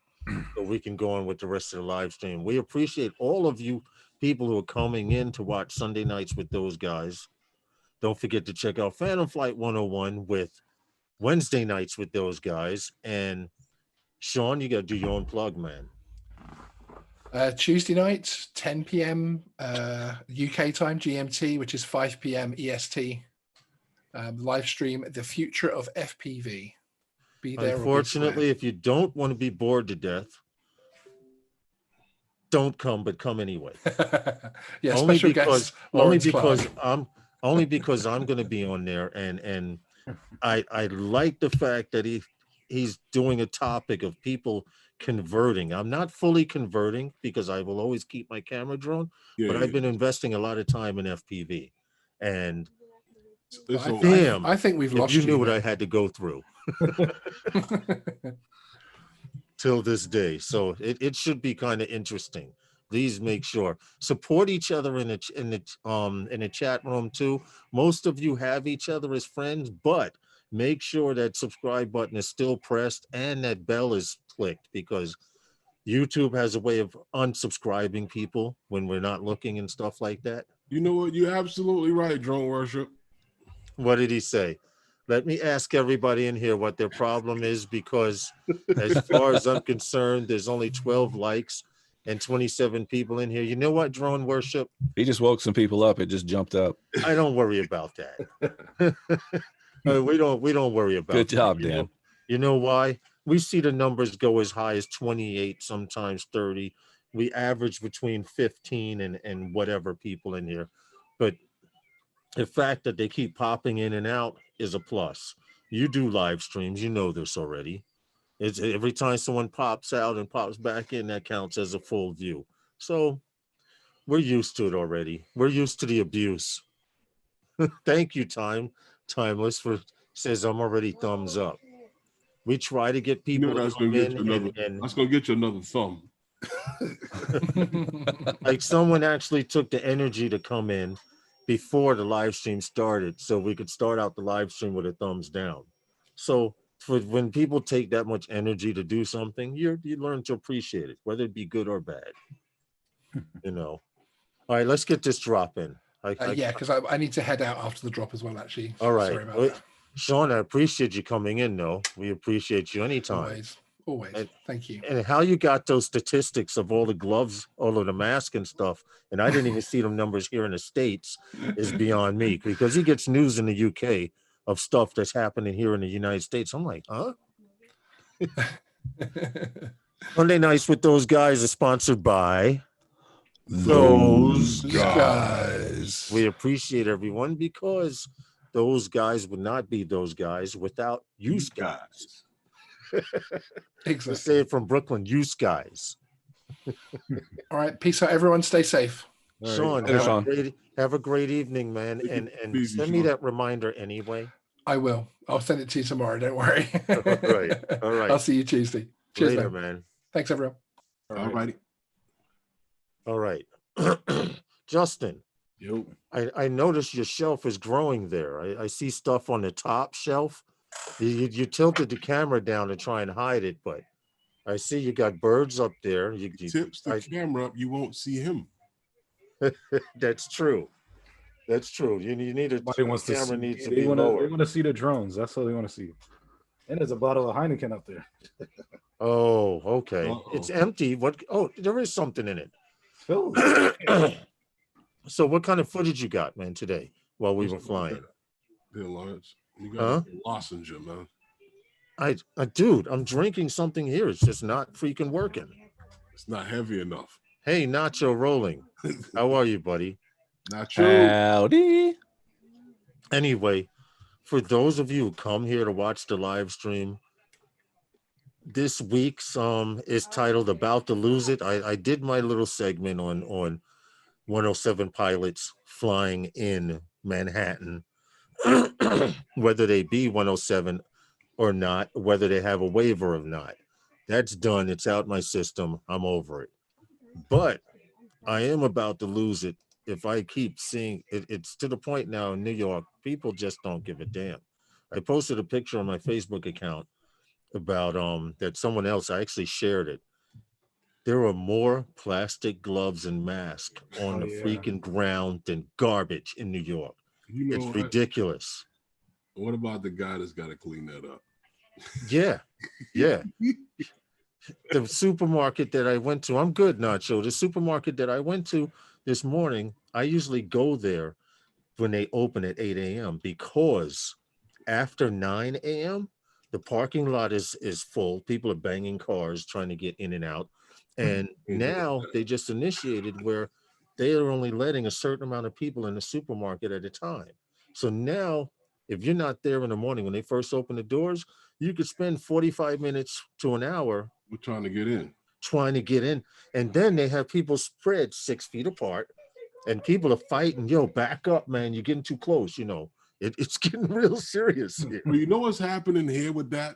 so we can go on with the rest of the live stream. We appreciate all of you people who are coming in to watch Sunday Nights with Those Guys. Don't forget to check out Phantom Flight 101 with Wednesday Nights with Those Guys. And Sean, you got to do your own plug, man. Tuesday night, 10 p.m. UK time, GMT, which is 5 p.m. EST. Live stream The Future of FPV. Be there. Unfortunately, if you don't want to be bored to death, don't come, but come anyway. Yeah, only because I'm going to be on there, and I like the fact that he's doing a topic of people converting. I'm not fully converting because I will always keep my camera drone, but I've been investing a lot of time in FPV, and I think we've lost you. Knew what I had to go through till this day, so it should be kind of interesting. Please make sure support each other in the chat room too. Most of you have each other as friends, but make sure that subscribe button is still pressed and that bell is clicked, because YouTube has a way of unsubscribing people when we're not looking and stuff like that. You know what? You're absolutely right, Drone Worship. What did he say? Let me ask everybody in here what their problem is, because as far as I'm concerned, there's only 12 likes and 27 people in here. You know what, Drone Worship? He just woke some people up. It just jumped up. I don't worry about that. We don't worry about Good job, Dan. You know why? We see the numbers go as high as 28, sometimes 30. We average between 15 and whatever people in here. But the fact that they keep popping in and out is a plus. You do live streams, you know this already. It's every time someone pops out and pops back in, that counts as a full view. So we're used to it already. We're used to the abuse. Thank you, Timeless, for says I'm already thumbs up. We try to get people that's going to get you another thumb. Like someone actually took the energy to come in before the live stream started, so we could start out the live stream with a thumbs down. So for when people take that much energy to do something, you learn to appreciate it, whether it be good or bad. You know, All right, let's get this drop in. Yeah, because I need to head out after the drop as well, actually. All right. Sorry about that. Sean, I appreciate you coming in, though. We appreciate you anytime. Always. Thank you. And how you got those statistics of all the gloves, all of the mask and stuff, and I didn't even see them numbers here in the States is beyond me, because he gets news in the UK of stuff that's happening here in the United States. I'm like, huh? Monday Nights with Those Guys is sponsored by Those guys. We appreciate everyone, because those guys would not be those guys without you guys. Exactly. Let's say it from Brooklyn, you guys. All right, peace out, everyone. Stay safe. Sean, have a great evening, man. And send me that reminder anyway. I will. I'll send it to you tomorrow. Don't worry. All right. I'll see you Tuesday. Cheers, later, man. Thanks, everyone. All righty. All right. Justin. Yo. I noticed your shelf is growing there. I see stuff on the top shelf. You tilted the camera down to try and hide it, but I see you got birds up there. You tips the camera up, you won't see him. That's true. That's true. You need a camera needs to be lower. They want to see the drones. That's all they want to see. And there's a bottle of Heineken up there. Oh, okay. It's empty. What? Oh, there is something in it. Phil. So what kind of footage you got, man, today while we were flying? Lawrence. You got a lozenge, man. Dude, I'm drinking something here. It's just not freaking working. It's not heavy enough. Hey, Nacho Rolling. How are you, buddy? Nacho. Howdy. Anyway, for those of you who come here to watch the live stream, this week's is titled About to Lose It. I did my little segment on 107 pilots flying in Manhattan, whether they be 107 or not, whether they have a waiver or not. That's done. It's out my system. I'm over it. But I am about to lose it if I keep seeing it. It's to the point now in New York, people just don't give a damn. I posted a picture on my Facebook account about that someone else, I actually shared it. There are more plastic gloves and masks on the freaking ground than garbage in New York. It's ridiculous. What about the guy that's got to clean that up? Yeah. The supermarket that I went to, I'm good, Nacho. The supermarket that I went to this morning, I usually go there when they open at 8 a.m. because after 9 a.m., the parking lot is full. People are banging cars trying to get in and out. And now they just initiated where they are only letting a certain amount of people in the supermarket at a time. So now, if you're not there in the morning when they first open the doors, you could spend 45 minutes to an hour. We're trying to get in. And then they have people spread 6 feet apart and people are fighting. Yo, back up, man. You're getting too close. You know, it's getting real serious here. Well, you know what's happening here with that?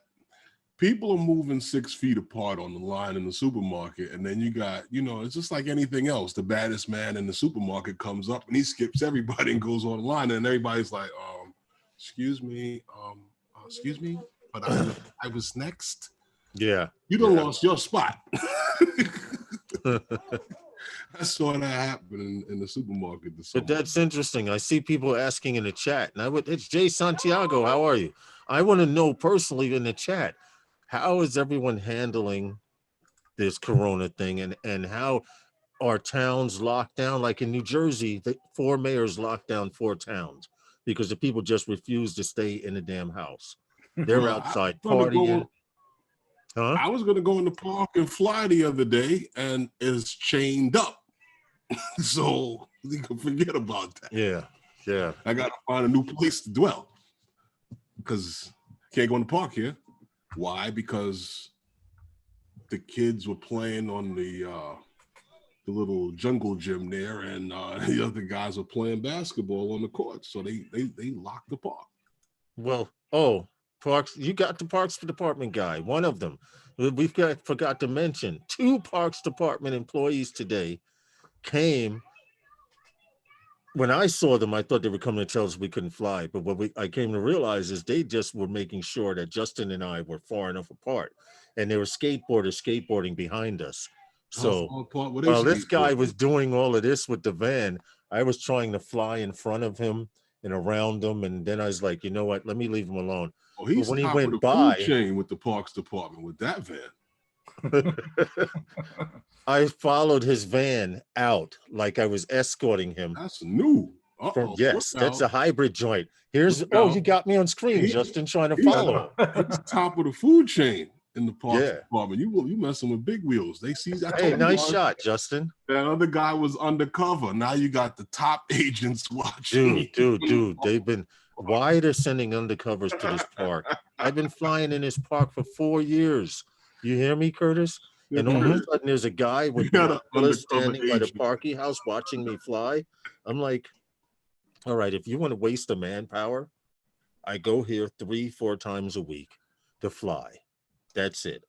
People are moving 6 feet apart on the line in the supermarket. And then you got, it's just like anything else. The baddest man in the supermarket comes up and he skips everybody and goes on the line. And everybody's like, excuse me, but I was next. Yeah. You done lost your spot. I saw that happen in the supermarket. But that's interesting. I see people asking in the chat. And it's Jay Santiago. How are you? I want to know personally in the chat, how is everyone handling this corona thing and how are towns locked down? Like in New Jersey, 4 mayors locked down 4 towns because the people just refuse to stay in the damn house. They're outside partying. I was going to go in the park and fly the other day and it's chained up. So you can forget about that. Yeah. I got to find a new place to dwell because I can't go in the park here. Why? Because the kids were playing on the little jungle gym there, and the other guys were playing basketball on the court. So they locked the park. Well, parks. You got the parks department guy. One of them. Forgot to mention 2 parks department employees today came. When I saw them, I thought they were coming to tell us we couldn't fly. But what I came to realize is they just were making sure that Justin and I were far enough apart. And there were skateboarders skateboarding behind us. So What they while say this guy for? was doing all of this with the van, I was trying to fly in front of him and around him. And then I was like, you know what? Let me leave him alone. Oh, But he's when he top of the went food by, chain with the Parks Department with that van. I followed his van out like I was escorting him. That's new. From, Uh-oh. yes, that's a hybrid joint. Here's Look oh, out. you got me on screen, He- Justin, trying to he's- follow. He's top of the food chain in the Parks Yeah. Department. You messing with big wheels. They see that. Hey, nice shot, Justin. That other guy was undercover. Now you got the top agents watching. Dude. They've been why they're sending undercovers to this park. I've been flying in this park for 4 years. You hear me, Curtis? And all of a sudden there's a guy with binoculars standing by the parking house watching me fly. I'm like, all right, if you want to waste the manpower, I go here 3-4 times a week to fly. That's it.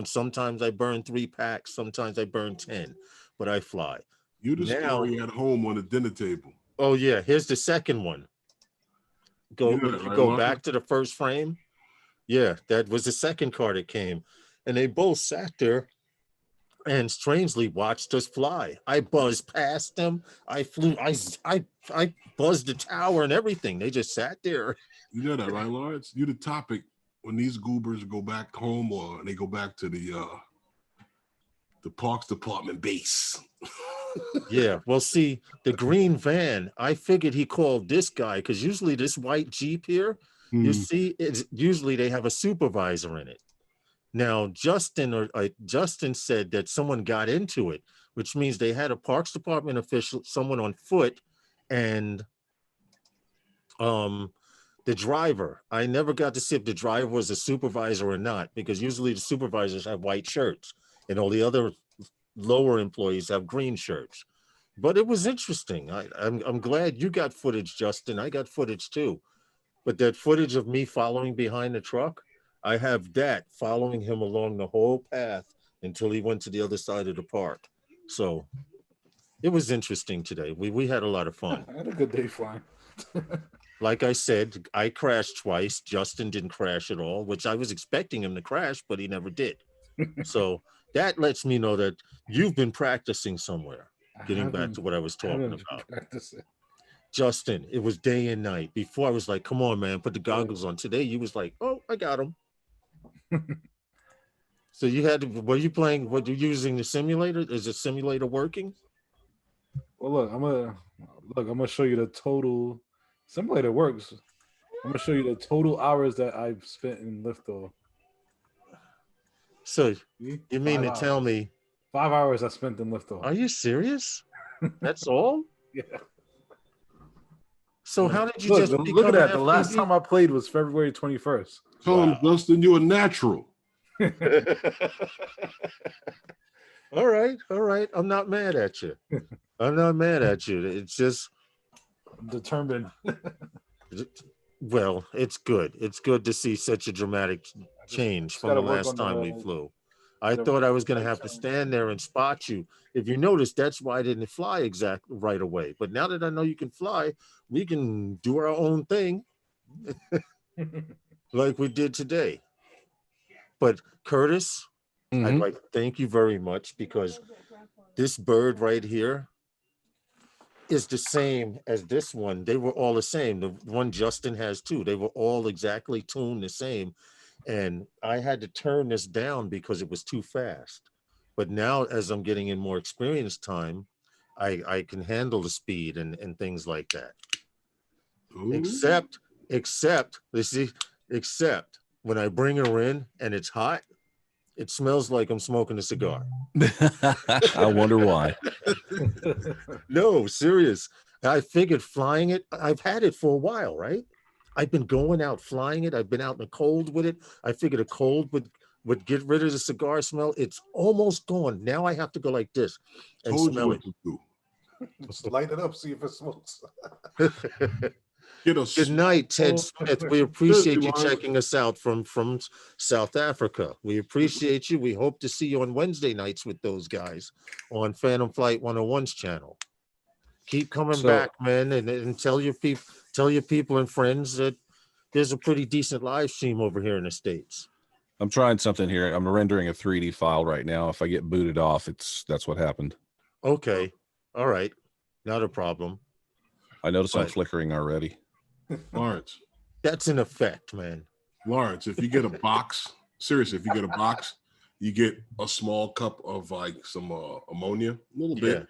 Sometimes I burn 3 packs, sometimes I burn 10, but I fly. You the story at home on the dinner table. Oh yeah, here's the second one. Go back to the first frame. Yeah, that was the second car that came. And they both sat there and strangely watched us fly. I buzzed past them. I flew, I buzzed the tower and everything. They just sat there. You know that, right, Lawrence? You the topic when these goobers go back home or they go back to the Parks Department base. Yeah, well, see, the green van, I figured he called this guy because usually this white Jeep here, you see, it's usually they have a supervisor in it. Now, Justin said that someone got into it, which means they had a Parks Department official, someone on foot, and the driver. I never got to see if the driver was a supervisor or not, because usually the supervisors have white shirts and all the other lower employees have green shirts. But it was interesting. I'm glad you got footage, Justin. I got footage too. But that footage of me following behind the truck, I have that following him along the whole path until he went to the other side of the park. So it was interesting today. We had a lot of fun. I had a good day flying. Like I said, I crashed twice. Justin didn't crash at all, which I was expecting him to crash, but he never did. So that lets me know that you've been practicing somewhere. Getting back to what I was talking about. Justin, it was day and night. Before I was like, come on, man, put the goggles on. Today you was like, oh, I got him. So you had to, were you playing, were you using the simulator? Is the simulator working? Well, look, I'm gonna show you the total. Simulator works. I'm gonna show you the total hours that I've spent in liftoff. So you mean to tell me 5 hours I spent in liftoff? Are you serious? That's all? Yeah. So how did you just look at that? The last time I played was February 21st. Tell him, Justin, you're a natural. All right. I'm not mad at you. It's just I'm determined. Well, it's good. It's good to see such a dramatic change from the last time we flew. I thought I was going to have to stand there and spot you. If you notice, that's why I didn't fly exactly right away. But now that I know you can fly, we can do our own thing like we did today. But Curtis, I'd like to thank you very much, because this bird right here is the same as this one. They were all the same. The one Justin has too. They were all exactly tuned the same. And I had to turn this down because it was too fast. But now, as I'm getting in more experience time, I can handle the speed and things like that. Ooh. Except when I bring her in and it's hot, it smells like I'm smoking a cigar. I wonder why. No, serious. I figured flying it, I've had it for a while, right? I've been going out flying it. I've been out in the cold with it. I figured a cold would get rid of the cigar smell. It's almost gone. Now I have to go like this and smell it. Just light it up, see if it smokes. Good night, Ted Smith. We appreciate you checking us out from South Africa. We appreciate you. We hope to see you on Wednesday nights with those guys on Phantom Flight 101's channel. Keep coming back, man, and tell your people and friends that there's a pretty decent live stream over here in the States. I'm trying something here. I'm rendering a 3D file right now. If I get booted off, that's what happened. Okay. All right. Not a problem. I notice I'm But flickering already. Lawrence, that's an effect, man. Lawrence, if you get a box, seriously, if you get a box, you get a small cup of like some ammonia, a little bit,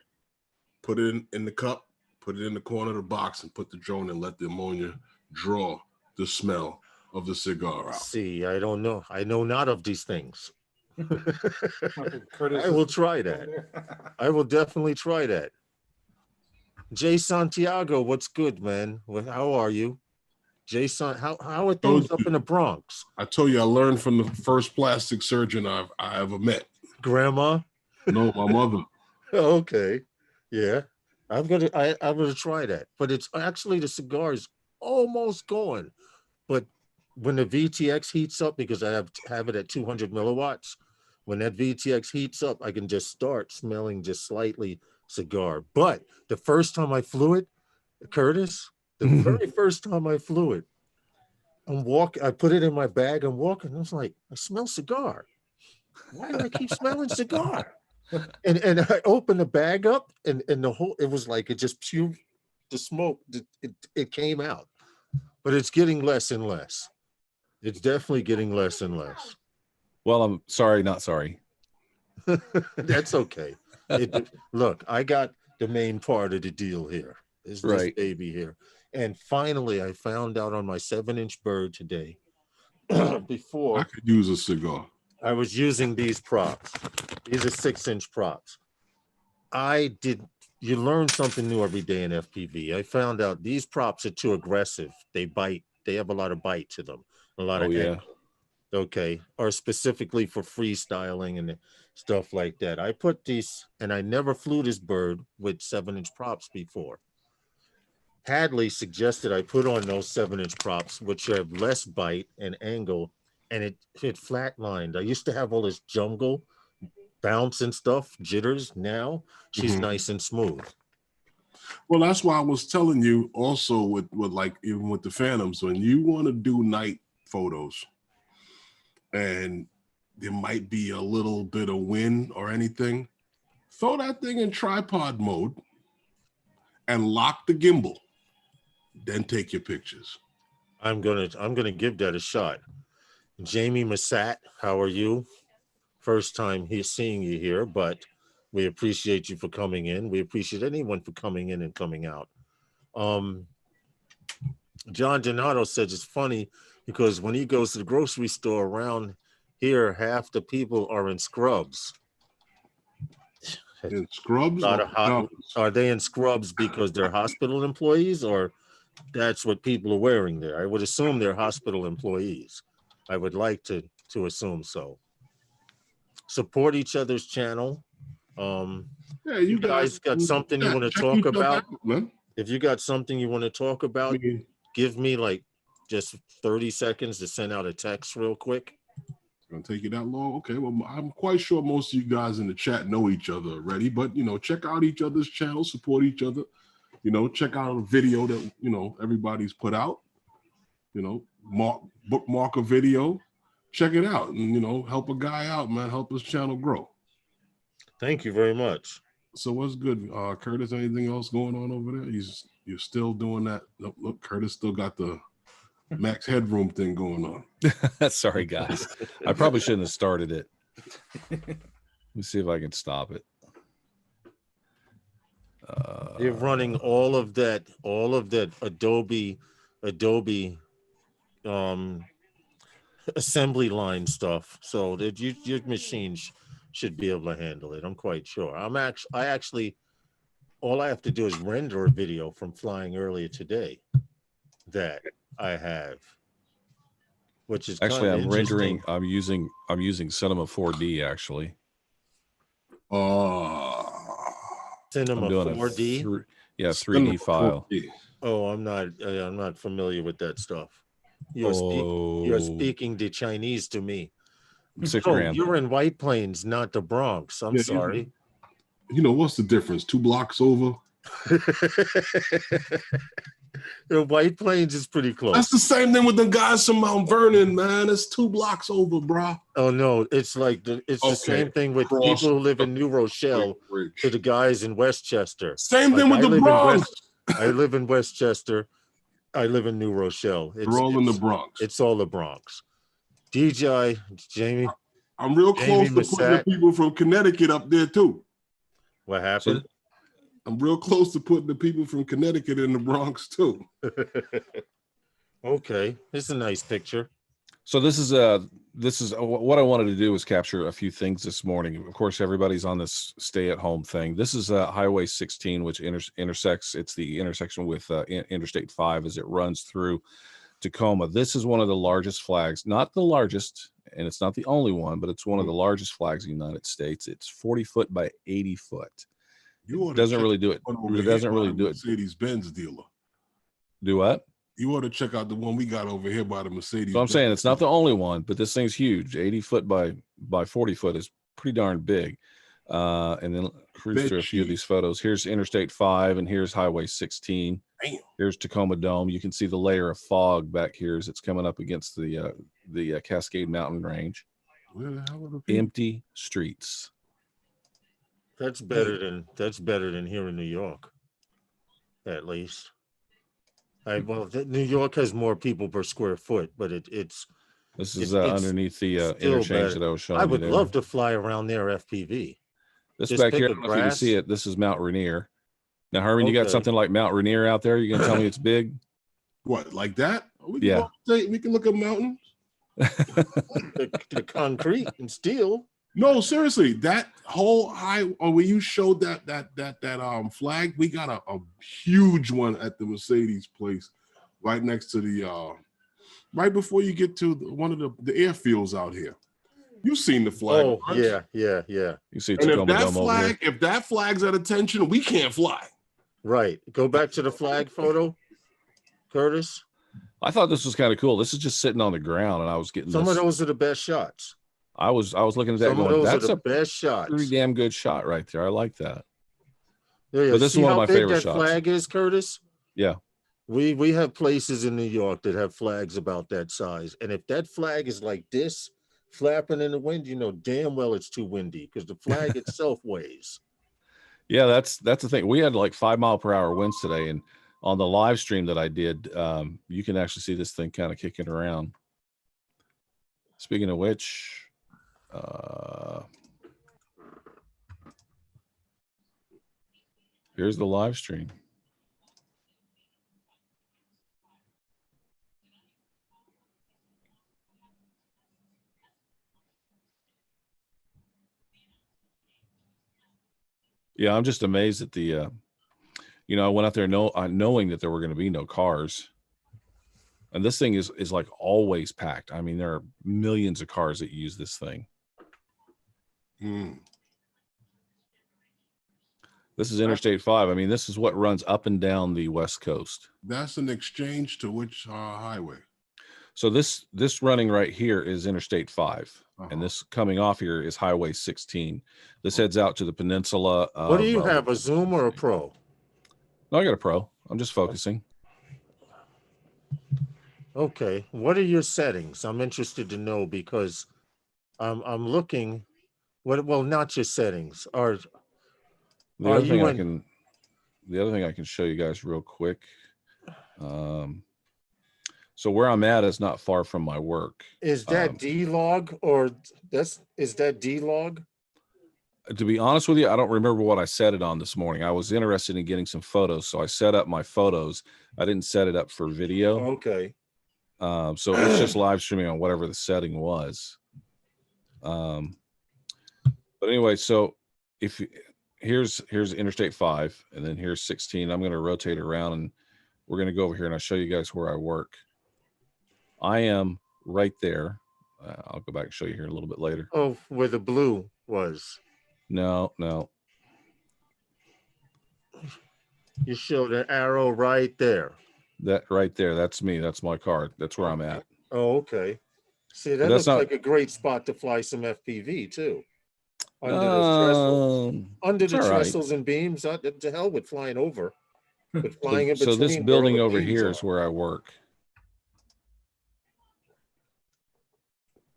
put it in the cup, put it in the corner of the box, and put the drone and let the ammonia draw the smell of the cigar out. See, I don't know. I know not of these things. Curtis I will try that. I will definitely try that. Jay Santiago, what's good, man? How are you? Jason, how are things up in the Bronx? I told you I learned from the first plastic surgeon I ever met. Grandma? No, my mother. Okay. Yeah. I'm gonna try that. But it's actually the cigar is almost gone. But when the VTX heats up, because I have it at 200 milliwatts, when that VTX heats up, I can just start smelling just slightly cigar. But the first time I flew it, Curtis, the very first time I flew it, I put it in my bag, I'm walking, I was like, I smell cigar. Why do I keep smelling cigar? And I opened the bag up and the whole, it was like, it just puked, the smoke, it came out. But it's getting less and less. It's definitely getting less and less. Well, I'm sorry, not sorry. That's okay. Look, I got the main part of the deal here. Is this baby here. And finally, I found out on my 7-inch bird today. Before I could use a cigar. I was using these props. These are 6-inch props. You learn something new every day in FPV. I found out these props are too aggressive. They bite. They have a lot of bite to them. A lot of angle. Okay, or specifically for freestyling and stuff like that. I put these, and I never flew this bird with 7-inch props before. Hadley suggested I put on those 7-inch props, which have less bite and angle, and it flatlined. I used to have all this jungle bounce and stuff, jitters. Now she's nice and smooth. Well, that's why I was telling you also with like even with the Phantoms, when you want to do night photos and there might be a little bit of wind or anything, throw that thing in tripod mode and lock the gimbal, then take your pictures. I'm gonna give that a shot. Jamie Massat, how are you? First time seeing you here, but we appreciate you for coming in. We appreciate anyone for coming in and coming out. John Donato says it's funny because when he goes to the grocery store around here, half the people are in scrubs. In scrubs? Are they in scrubs because they're hospital employees, or that's what people are wearing there? I would assume they're hospital employees. I would like to assume so. Support each other's channel. Yeah, you guys got something you want to talk about? If you got something you want to talk about, give me like just 30 seconds to send out a text real quick. It's gonna take you that long? Okay, well, I'm quite sure most of you guys in the chat know each other already, but check out each other's channels, support each other. Check out a video that everybody's put out. Bookmark a video, check it out, and help a guy out, man. Help his channel grow. Thank you very much. So what's good, Curtis? Anything else going on over there? You're still doing that? Look, Curtis still got the max headroom thing going on. Sorry, guys. I probably shouldn't have started it. Let me see if I can stop it. You're running all of that Adobe assembly line stuff, so that your machines should be able to handle it. I'm quite sure. I actually all I have to do is render a video from flying earlier today that I have, which is actually I'm rendering. I'm using Cinema 4D actually. Cinema 4D. 3D file. 4D. Oh, I'm not familiar with that stuff. You're speaking the Chinese to me. You're in White Plains, not the Bronx. I'm sorry. What's the difference? 2 blocks over. The White Plains is pretty close. That's the same thing with the guys from Mount Vernon, man. It's 2 blocks over, bro. Oh no, it's like the same thing with people who live in New Rochelle to the guys in Westchester. Same thing with the Bronx. I live in Westchester. I live in New Rochelle. They're all in the Bronx. It's all the Bronx. DJ, Jamie. I'm real close to putting the people from Connecticut up there too. What happened? I'm real close to putting the people from Connecticut in the Bronx too. Okay, this is a nice picture. So this is what I wanted to do was capture a few things this morning. Of course, everybody's on this stay-at-home thing. This is Highway 16, which intersects. It's the intersection with Interstate 5 as it runs through Tacoma. This is one of the largest flags, not the largest, and it's not the only one, but it's one of the largest flags in the United States. It's 40 foot by 80 foot. It doesn't really do it. It doesn't really do it. Mercedes-Benz dealer. Do what? You ought to check out the one we got over here by the Mercedes. So I'm saying it's not the only one, but this thing's huge. 80 foot by 40 foot is pretty darn big. And then cruise through a few of these photos. Here's Interstate 5 and here's Highway 16. Damn. Here's Tacoma Dome. You can see the layer of fog back here as it's coming up against the Cascade Mountain Range. Where the hell are the people? Empty streets. That's better than here in New York, at least. New York has more people per square foot, but it's underneath the interchange better. that I was showing. I would love to fly around there FPV. This back here, I don't know if you can see it. This is Mount Rainier. Now, Herman, you got something like Mount Rainier out there? You gonna tell me it's big? What, like that? We can look at mountains. the concrete and steel. No, seriously, that whole when you showed that flag, we got a huge one at the Mercedes place, right next to the right before you get to one of the airfields out here. You've seen the flag. Oh, right? Yeah. You see Tacoma Dome over here. If that flag's at attention, we can't fly. Right. Go back to the flag photo, Curtis. I thought this was kind of cool. This is just sitting on the ground, and I was getting some of those are the best shots. I was looking at that going, going, that's the best shot. Pretty damn good shot right there. I like that. Yeah. But this is one of my favorite shots. Flag is, Curtis? Yeah. We have places in New York that have flags about that size. And if that flag is like this, flapping in the wind, you know damn well it's too windy because the flag itself weighs. Yeah, that's the thing. We had like 5 mile per hour winds today, and on the live stream that I did, you can actually see this thing kind of kicking around. Speaking of which, here's the live stream. Yeah, I'm just amazed at the, I went out there knowing that there were going to be no cars. And this thing is like always packed. I mean, there are millions of cars that use this thing. This is Interstate 5. I mean, this is what runs up and down the West Coast. That's an exchange to which highway? So this running right here is Interstate 5. And this coming off here is Highway 16. This heads out to the peninsula. What do you have, a Zoom or a Pro? No, I got a Pro. I'm just focusing. Okay. What are your settings? I'm interested to know because I'm looking. Well, not your settings. The other thing I can show you guys real quick. So where I'm at is not far from my work. Is that D-log or is that D-log? To be honest with you, I don't remember what I set it on this morning. I was interested in getting some photos, so I set up my photos. I didn't set it up for video. Okay. So it's just live streaming on whatever the setting was. But anyway, so here's Interstate 5, and then here's 16. I'm going to rotate around, and we're going to go over here, and I'll show you guys where I work. I am right there. I'll go back and show you here a little bit later. Oh, where the blue was. No. You showed an arrow right there. That right there, that's me. That's my car. That's where I'm at. Oh, okay. See, that looks like a great spot to fly some FPV too. Under the trestles and beams, to hell with flying over. But flying in So this between, where all building the over beams here are. is where I work.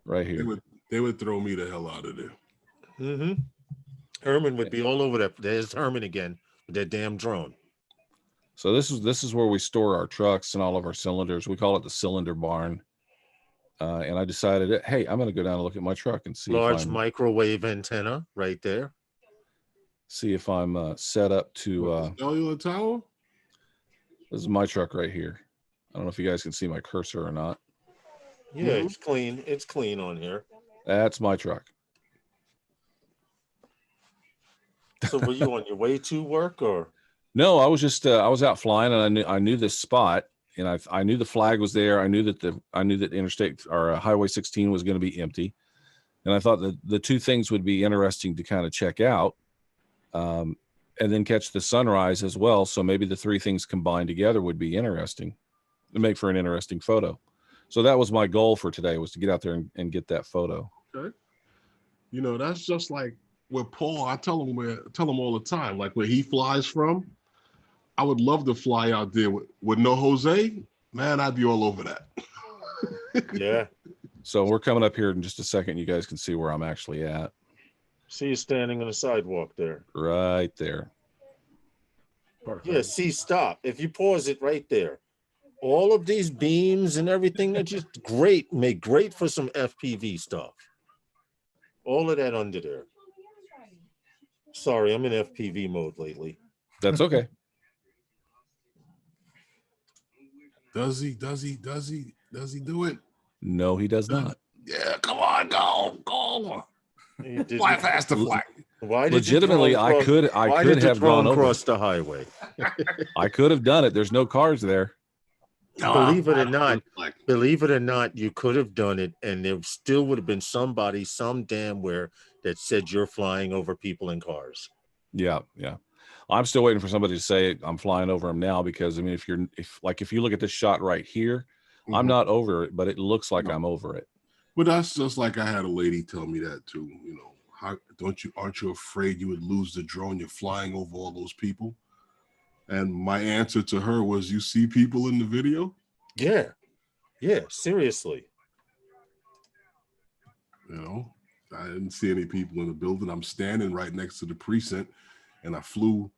Right here. They would throw me the hell out of there. Mm-hmm. Herman would be all over that. There's Herman again with that damn drone. So this is where we store our trucks and all of our cylinders. We call it the cylinder barn. And I decided, hey, I'm going to go down and look at my truck and see Large if microwave antenna right there. set up to. Cellular tower. This is my truck right here. I don't know if you guys can see my cursor or not. Yeah, it's clean. It's clean on here. That's my truck. So were you on your way to work or? No, I was just I was out flying and I knew this spot and I knew the flag was there. I knew that interstate or Highway 16 was going to be empty, and I thought that the two things would be interesting to kind of check out, and then catch the sunrise as well. So maybe the three things combined together would be interesting to make for an interesting photo. So that was my goal for today, was to get out there and get that photo. Okay. You know, that's just like where Paul, I tell him all the time, like where he flies from. I would love to fly out there with no Jose. Man, I'd be all over that. Yeah. So we're coming up here in just a second. You guys can see where I'm actually at. See you standing on the sidewalk there. Right there. Perfect. Yeah, see, stop. If you pause it right there. All of these beams and everything, they're just great, make great for some FPV stuff. All of that under there. Sorry, I'm in FPV mode lately. That's okay. Does he do it? No, he does not. Yeah, come on, go. Fly faster, fly. Why did Legitimately, I could have gone over across the highway. I could have done it. There's no cars there. Believe it or not, you could have done it, and there still would have been somebody, some damn where, that said you're flying over people in cars. Yeah. I'm still waiting for somebody to say I'm flying over them now, because I mean, if you look at this shot right here, I'm not over it, but it looks like I'm over it. But that's just like I had a lady tell me that too. You know, aren't you afraid you would lose the drone? You're flying over all those people. And my answer to her was, you see people in the video? Yeah, seriously. You know, I didn't see any people in the building. I'm standing right next to the precinct, and I flew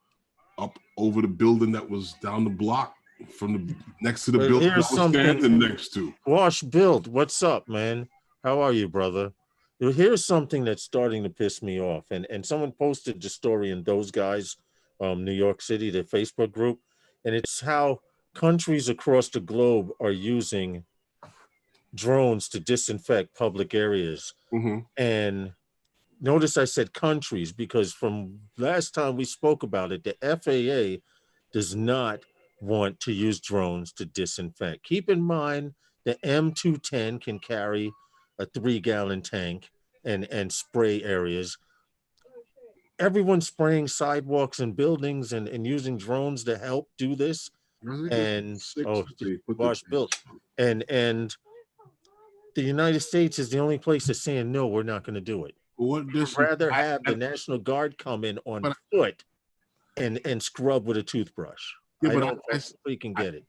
up over the building that was down the block from the next to the building I was standing next to. Wash Build, what's up, man? How are you, brother? Here's something that's starting to piss me off. And someone posted the story in Those Guys, New York City, their Facebook group. And it's how countries across the globe are using drones to disinfect public areas. And notice I said countries, because from last time we spoke about it, the FAA does not want to use drones to disinfect. Keep in mind, the M210 can carry a 3-gallon tank and spray areas. Everyone's spraying sidewalks and buildings and using drones to help do this. And Wash Built. And the United States is the only place that's saying, no, we're not going to do it. I'd rather have the National Guard come in on foot and scrub with a toothbrush. Yeah, I but don't freaking get it.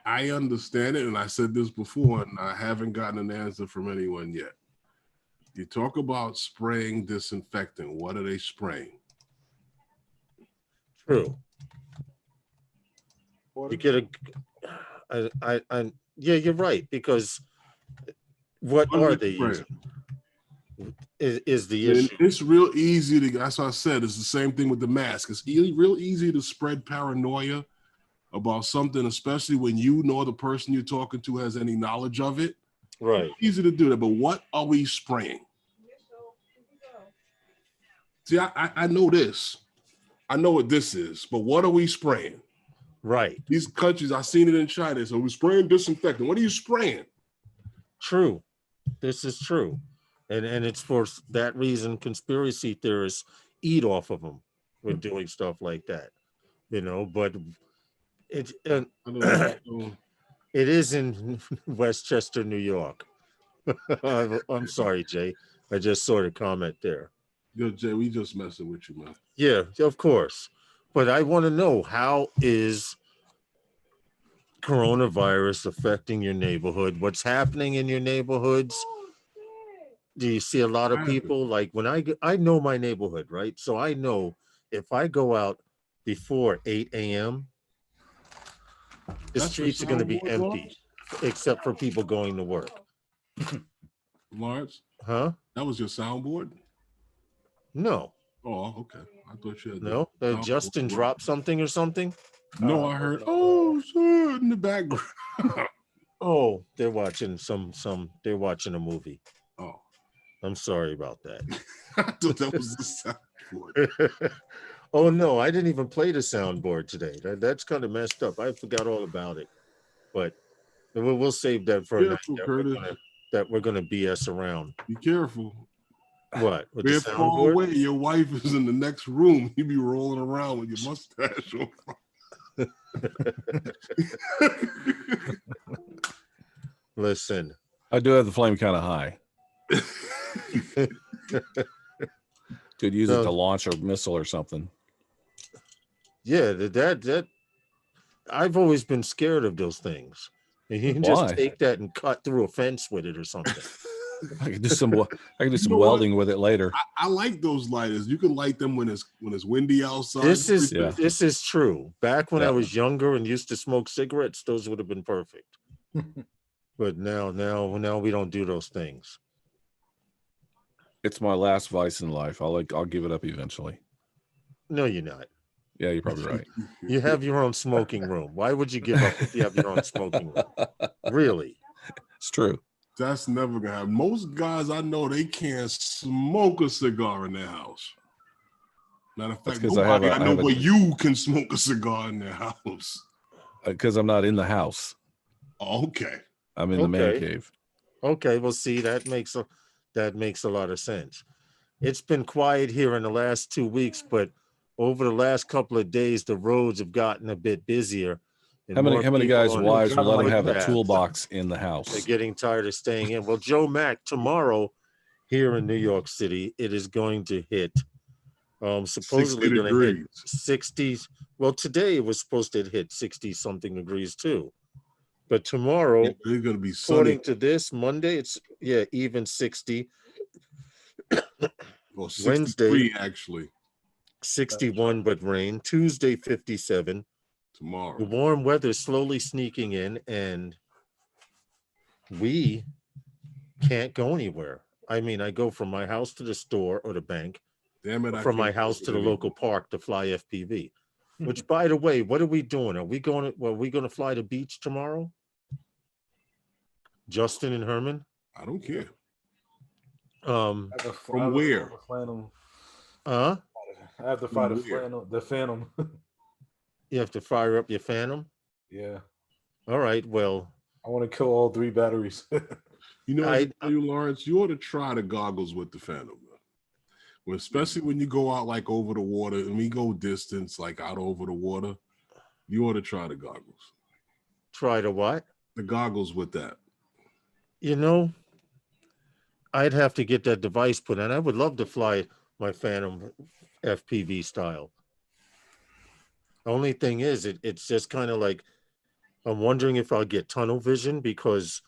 I understand it, and I said this before, and I haven't gotten an answer from anyone yet. You talk about spraying disinfectant. What are they spraying? True. You get yeah, you're right, because what are they using? Is the issue. It's real easy to, that's what I said, it's the same thing with the mask. It's real easy to spread paranoia about something, especially when you know the person you're talking to has any knowledge of it. Right. It's easy to do that, but what are we spraying? See, I know this. I know what this is, but what are we spraying? Right. These countries, I've seen it in China, so we're spraying disinfectant. What are you spraying? True. This is true. And it's for that reason conspiracy theorists eat off of them with doing stuff like that. You know, but it is in Westchester, New York. I'm sorry, Jay. I just saw the comment there. Yo, Jay, we just messing with you, man. Yeah, of course. But I want to know, how is coronavirus affecting your neighborhood? What's happening in your neighborhoods? Do you see a lot of people like when I know my neighborhood, right? So I know if I go out before 8 a.m., the streets are going to be empty, except for people going to work. Lawrence? Huh? That was your soundboard? No. Oh, okay. I thought you had No. Justin dropped something or something? No, I heard, oh, sir, in the background. Oh, they're watching they're watching a movie. Oh. I'm sorry about that. I thought that was the soundboard. Oh no, I didn't even play the soundboard today. That's kind of messed up. I forgot all about it. But we'll save that for a night that we're gonna BS around. Be careful. What? With Be the far soundboard? away. Your wife is in the next room. You be rolling around with your mustache on. Listen, I do have the flame kind of high. Could use it to launch a missile or something. Yeah, that I've always been scared of those things. And you can just take that and cut through a fence with it or something. I can do some welding with it later. I like those lighters. You can light them when it's windy outside. This is true. Back when I was younger and used to smoke cigarettes, those would have been perfect. But now we don't do those things. It's my last vice in life. I'll give it up eventually. No, you're not. Yeah, you're probably right. You have your own smoking room. Why would you give up if you have your own smoking room? Really? It's true. That's never gonna happen. Most guys I know, they can't smoke a cigar in their house. Matter of fact, nobody I know but you can smoke a cigar in their house. Because I'm not in the house. Okay. I'm in the man cave. Okay, well, see, that makes a lot of sense. It's been quiet here in the last 2 weeks, but over the last couple of days, the roads have gotten a bit busier. How many guys' wives will let them have a toolbox in the house? They're getting tired of staying in. Well, Joe Mack, tomorrow here in New York City, it is going to hit supposedly going to hit 60s. Well, today it was supposed to hit 60 something degrees too. But tomorrow, it's going to be sunny. According to this, Monday, it's even 60. Well, 63 Wednesday, actually. 61, but rain. Tuesday, 57. Tomorrow. The warm weather is slowly sneaking in, and we can't go anywhere. I mean, I go from my house to the store or the bank. Damn it! From my house to the local park to fly FPV. Which, by the way, what are we doing? Are we going to fly to beach tomorrow? Justin and Herman? I don't care. From where? I have to fly the Phantom. You have to fire up your Phantom? Yeah. All right. Well, I want to kill all 3 batteries. You know, Lawrence, you ought to try the goggles with the Phantom. Well, especially when you go out like over the water, and we go distance like out over the water, you ought to try the goggles. Try to what? The goggles with that. You know, I'd have to get that device put in. I would love to fly my Phantom FPV style. Only thing is, it's just kind of like, I'm wondering if I'll get tunnel vision because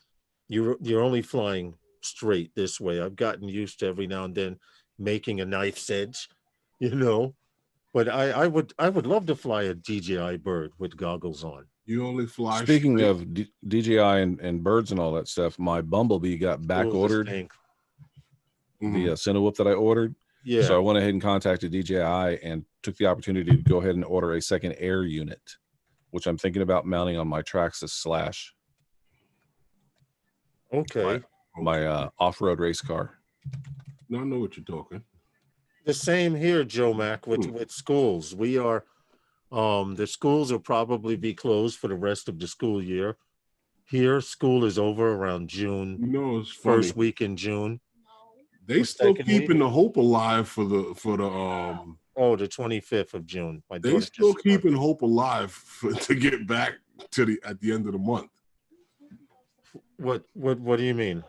you're only flying straight this way. I've gotten used to every now and then making a knife's edge, but I would love to fly a DJI bird with goggles on. You only fly. Speaking of DJI and birds and all that stuff, my Bumblebee got back ordered. The Cinewhoop that I ordered. Yeah. So I went ahead and contacted DJI and took the opportunity to go ahead and order a second air unit, which I'm thinking about mounting on my Traxxas Slash. Okay. My off-road race car. No, I know what you're talking. The same here, Joe Mack, with schools. We are, the schools will probably be closed for the rest of the school year. Here, school is over around June. It's funny. First week in June. They still keeping the hope alive for the the 25th of June. They still keeping hope alive to get back to at the end of the month. What do you mean?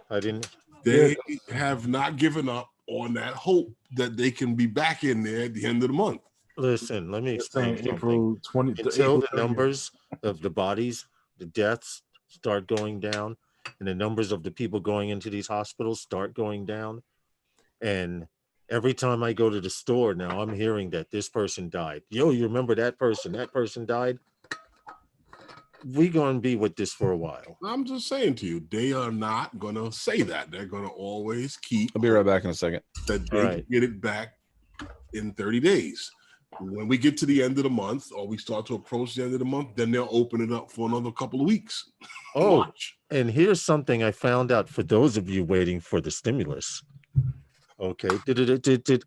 They have not given up on that hope that they can be back in there at the end of the month. Listen, let me explain April 20 until the numbers of the bodies, the deaths start going down and the numbers of the people going into these hospitals start going down. And every time I go to the store now, I'm hearing that this person died. Yo, you remember that person? That person died. We gonna be with this for a while. I'm just saying to you, they are not gonna say that. They're gonna always keep. I'll be right back in a second. That they get it back in 30 days. When we get to the end of the month, or we start to approach the end of the month, then they'll open it up for another couple of weeks. Oh, Watch. And here's something I found out for those of you waiting for the stimulus. Okay,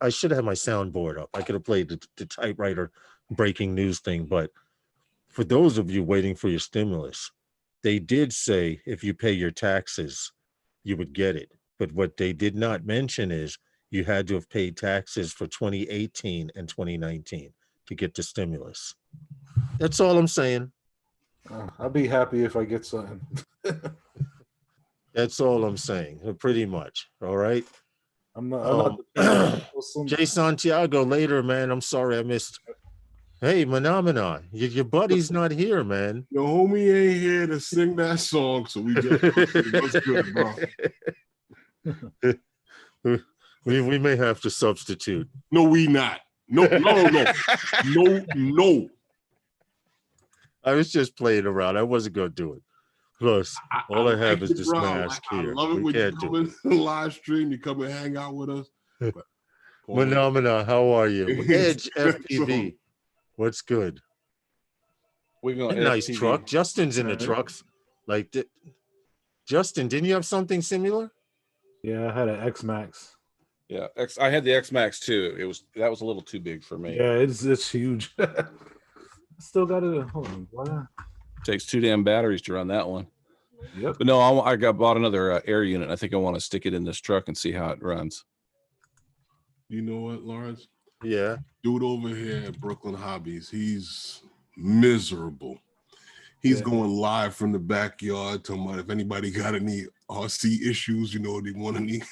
I should have my soundboard up. I could have played the typewriter breaking news thing, but for those of you waiting for your stimulus, they did say if you pay your taxes, you would get it. But what they did not mention is you had to have paid taxes for 2018 and 2019 to get the stimulus. That's all I'm saying. I'll be happy if I get something. That's all I'm saying, pretty much. All right. I'm not Jay Santiago later, man. I'm sorry I missed. Hey, Phenomena, your buddy's not here, man. Your homie ain't here to sing that song, so we just what's good, bro. We may have to substitute. No, we not. No. I was just playing around. I wasn't going to do it. Plus, all I have is this mask here. I love it when you come in the live stream, you come and hang out with us. Phenomena, how are you? Edge FPV. What's good? Nice truck. Justin's in the trucks. Justin, didn't you have something similar? Yeah, I had an X Max. Yeah, I had the X Max too. That was a little too big for me. Yeah, it's huge. Still got it. Hold on. What? Takes 2 damn batteries to run that one. Yep. But no, I bought another air unit. I think I want to stick it in this truck and see how it runs. You know what, Lawrence? Yeah. Dude over here at Brooklyn Hobbies, he's miserable. He's going live from the backyard talking about if anybody got any RC issues, they want any.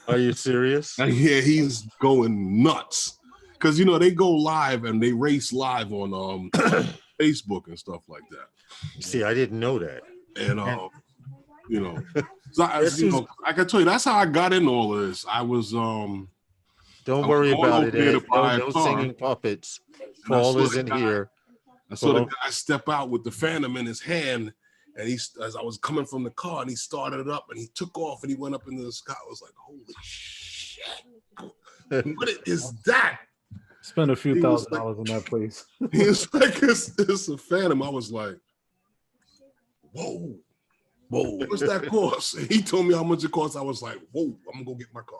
Are you serious? Yeah, he's going nuts. Because, they go live and they race live on Facebook and stuff like that. See, I didn't know that. And, so I can tell you, that's how I got in all of this. I was, don't worry about it, Ed. No singing puppets. Paul isn't here. I saw the guy step out with the Phantom in his hand, and as I was coming from the car, and he started it up, and he took off, and he went up into the sky. I was like, holy shit. What is that? Spend a few $1,000s on that place. He was like, it's a Phantom. I was like, whoa. What's that cost? He told me how much it cost. I was like, whoa, I'm going to go get my car.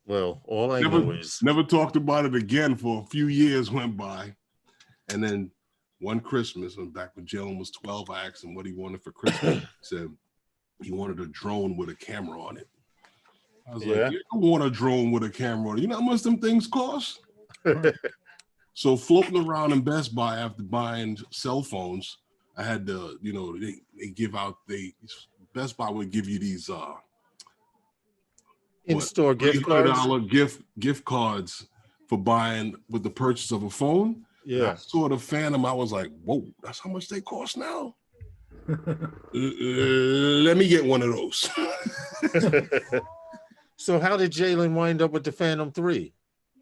Well, all I know is... Never talked about it again for a few years went by. And then one Christmas, back when Jalen was 12, I asked him what he wanted for Christmas. He said he wanted a drone with a camera on it. I was like, you don't want a drone with a camera on it. You know how much them things cost? So floating around in Best Buy after buying cell phones, I had to, they give out, Best Buy would give you these in-store gift cards, gift cards for buying with the purchase of a phone. Yeah, I saw the Phantom. I was like, whoa, that's how much they cost now. Let me get one of those. So how did Jalen wind up with the Phantom 3?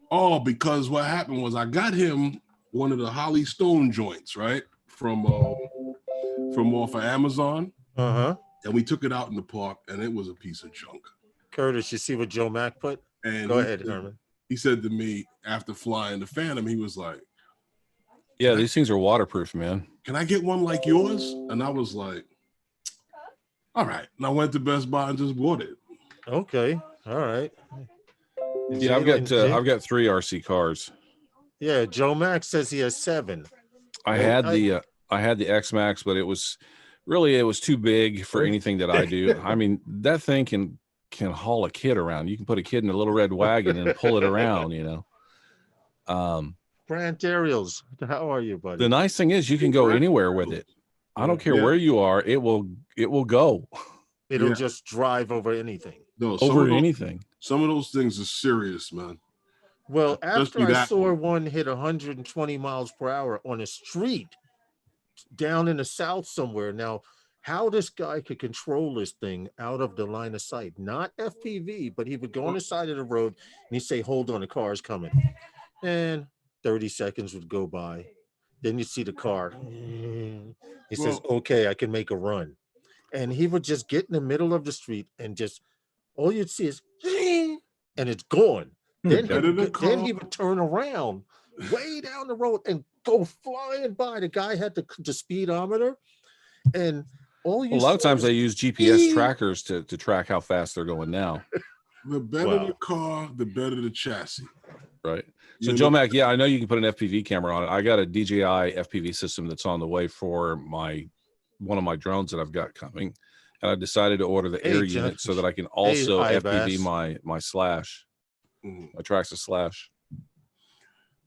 Oh, because what happened was I got him one of the Holly Stone joints, right, from off of Amazon. And we took it out in the park, and it was a piece of junk. Curtis, you see what Joe Mack put? And go ahead, Herman. He said to me after flying the Phantom, he was like, yeah, these things are waterproof, man. Can I get one like yours? And I was like, all right. And I went to Best Buy and just bought it. Okay. All right. Yeah, I've got 3 RC cars. Yeah, Joe Mack says he has 7. I had the X Max, but it was too big for anything that I do. I mean, that thing can haul a kid around. You can put a kid in a little red wagon and pull it around, Brant Ariels, how are you, buddy? The nice thing is you can go anywhere with it. I don't care where you are, it will go. It'll just drive over anything. No, anything. Some of those things are serious, man. Well, after I saw one hit 120 miles per hour on a street down in the South somewhere. Now, how this guy could control this thing out of the line of sight, not FPV, but he would go on the side of the road and he'd say, hold on, the car's coming. And 30 seconds would go by. Then you see the car. He says, okay, I can make a run. And he would just get in the middle of the street and just, all you'd see is, and it's gone. Then he would turn around way down the road and go flying by. The guy had the speedometer, and all you a lot of times they use GPS trackers to track how fast they're going now. The better the car, the better the chassis. Right. So Joe Mac, yeah, I know you can put an FPV camera on it. I got a DJI FPV system that's on the way for one of my drones that I've got coming, and I decided to order the air unit so that I can also FPV my Slash, my Traxxas Slash.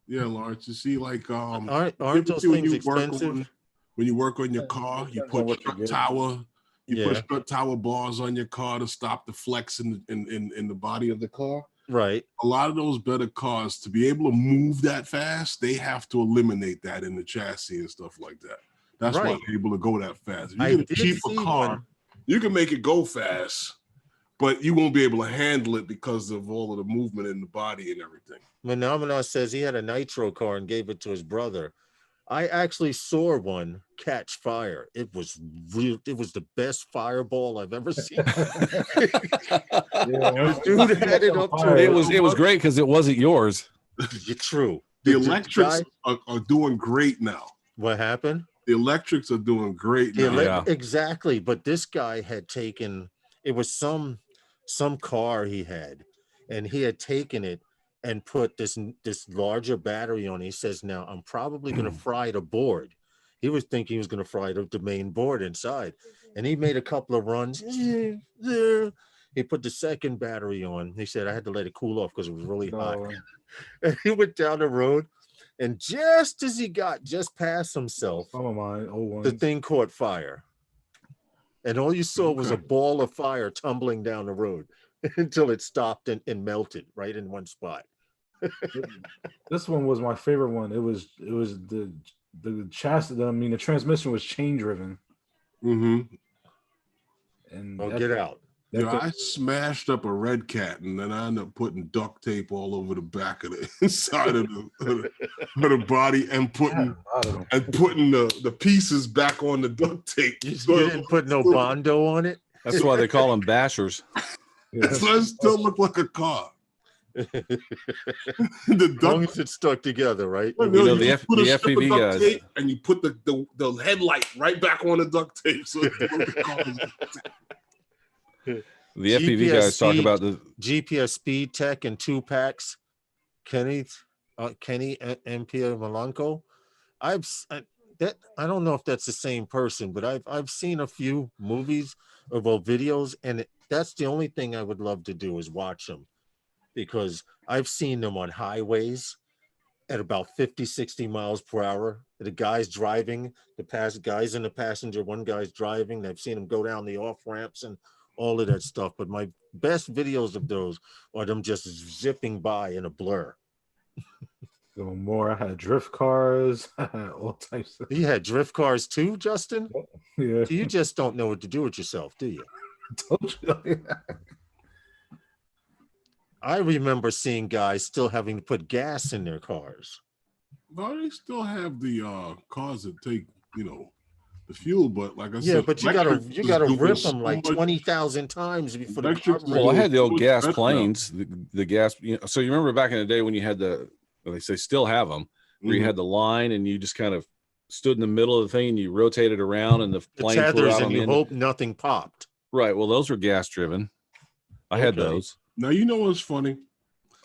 Yeah, Lawrence, you see, like aren't those things expensive? When you work on your car, you put strut tower, put strut tower bars on your car to stop the flex in the body of the car. Right. A lot of those better cars, to be able to move that fast, they have to eliminate that in the chassis and stuff like that. That's why they're able to go that fast. If you get a cheaper car, you can make it go fast, but you won't be able to handle it because of all of the movement in the body and everything. Phenomenon says he had a nitro car and gave it to his brother. I actually saw one catch fire. It was real. It was the best fireball I've ever seen. Dude had it up to it was great because it wasn't yours. True. The electrics are doing great now. What happened? The electrics are doing great now. Exactly. But this guy had taken, it was some car he had, and he had taken it and put this larger battery on. He says, now I'm probably going to fry the board. He was thinking he was going to fry the main board inside. And he made a couple of runs. He put the second battery on. He said, I had to let it cool off because it was really hot. And he went down the road. And just as he got just past himself, the thing caught fire. And all you saw was a ball of fire tumbling down the road until it stopped and melted right in one spot. This one was my favorite one. It was the chassis. The transmission was chain driven. And get out. I smashed up a Red Cat, and then I ended up putting duct tape all over the back of the inside of the body, and putting the pieces back on the duct tape. You didn't put no Bondo on it. That's why they call them bashers. So it still look like a car. As long as it's stuck together, right? The FPV guys, and you put the headlight right back on the duct tape. So the FPV guys talk about the GPS speed tech and 2-packs. Kenny Mpia Malenko. I don't know if that's the same person, but I've seen a few movies or videos, and that's the only thing I would love to do is watch them, because I've seen them on highways at about 50, 60 miles per hour. The guy's driving, guys in the passenger, one guy's driving. I've seen them go down the off ramps and all of that stuff. But my best videos of those are them just zipping by in a blur. I had drift cars, all types of. You had drift cars too, Justin? Yeah. You just don't know what to do with yourself, do you? I remember seeing guys still having to put gas in their cars. Well, they still have the cars that take, the fuel, but like I said, but you gotta rip them like 20,000 times before the Well, I had the old gas planes, the gas. So you remember back in the day when you had they say still have them, where you had the line and you just kind of stood in the middle of the thing and you rotated around and the plane flew out and you hope nothing popped. Right. Well, those were gas driven. I had those. Now, you know what's funny?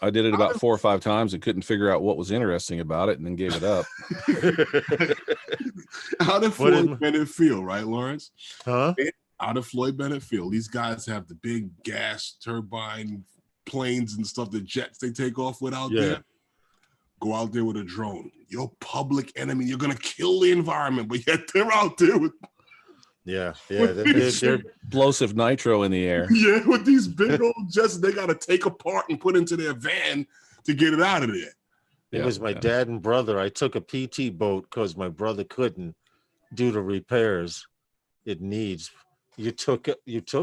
I did it about 4 or 5 times and couldn't figure out what was interesting about it, and then gave it up. How did Floyd Bennett feel, right, Lawrence? Huh? How did Floyd Bennett feel? These guys have the big gas turbine planes and stuff, the jets they take off with out there. Go out there with a drone. You're public enemy. You're going to kill the environment, but yet they're out there with... They're explosive nitro in the air. Yeah, with these big old jets they got to take apart and put into their van to get it out of there. It was my dad and brother. I took a PT boat because my brother couldn't, due to repairs it needs. You took,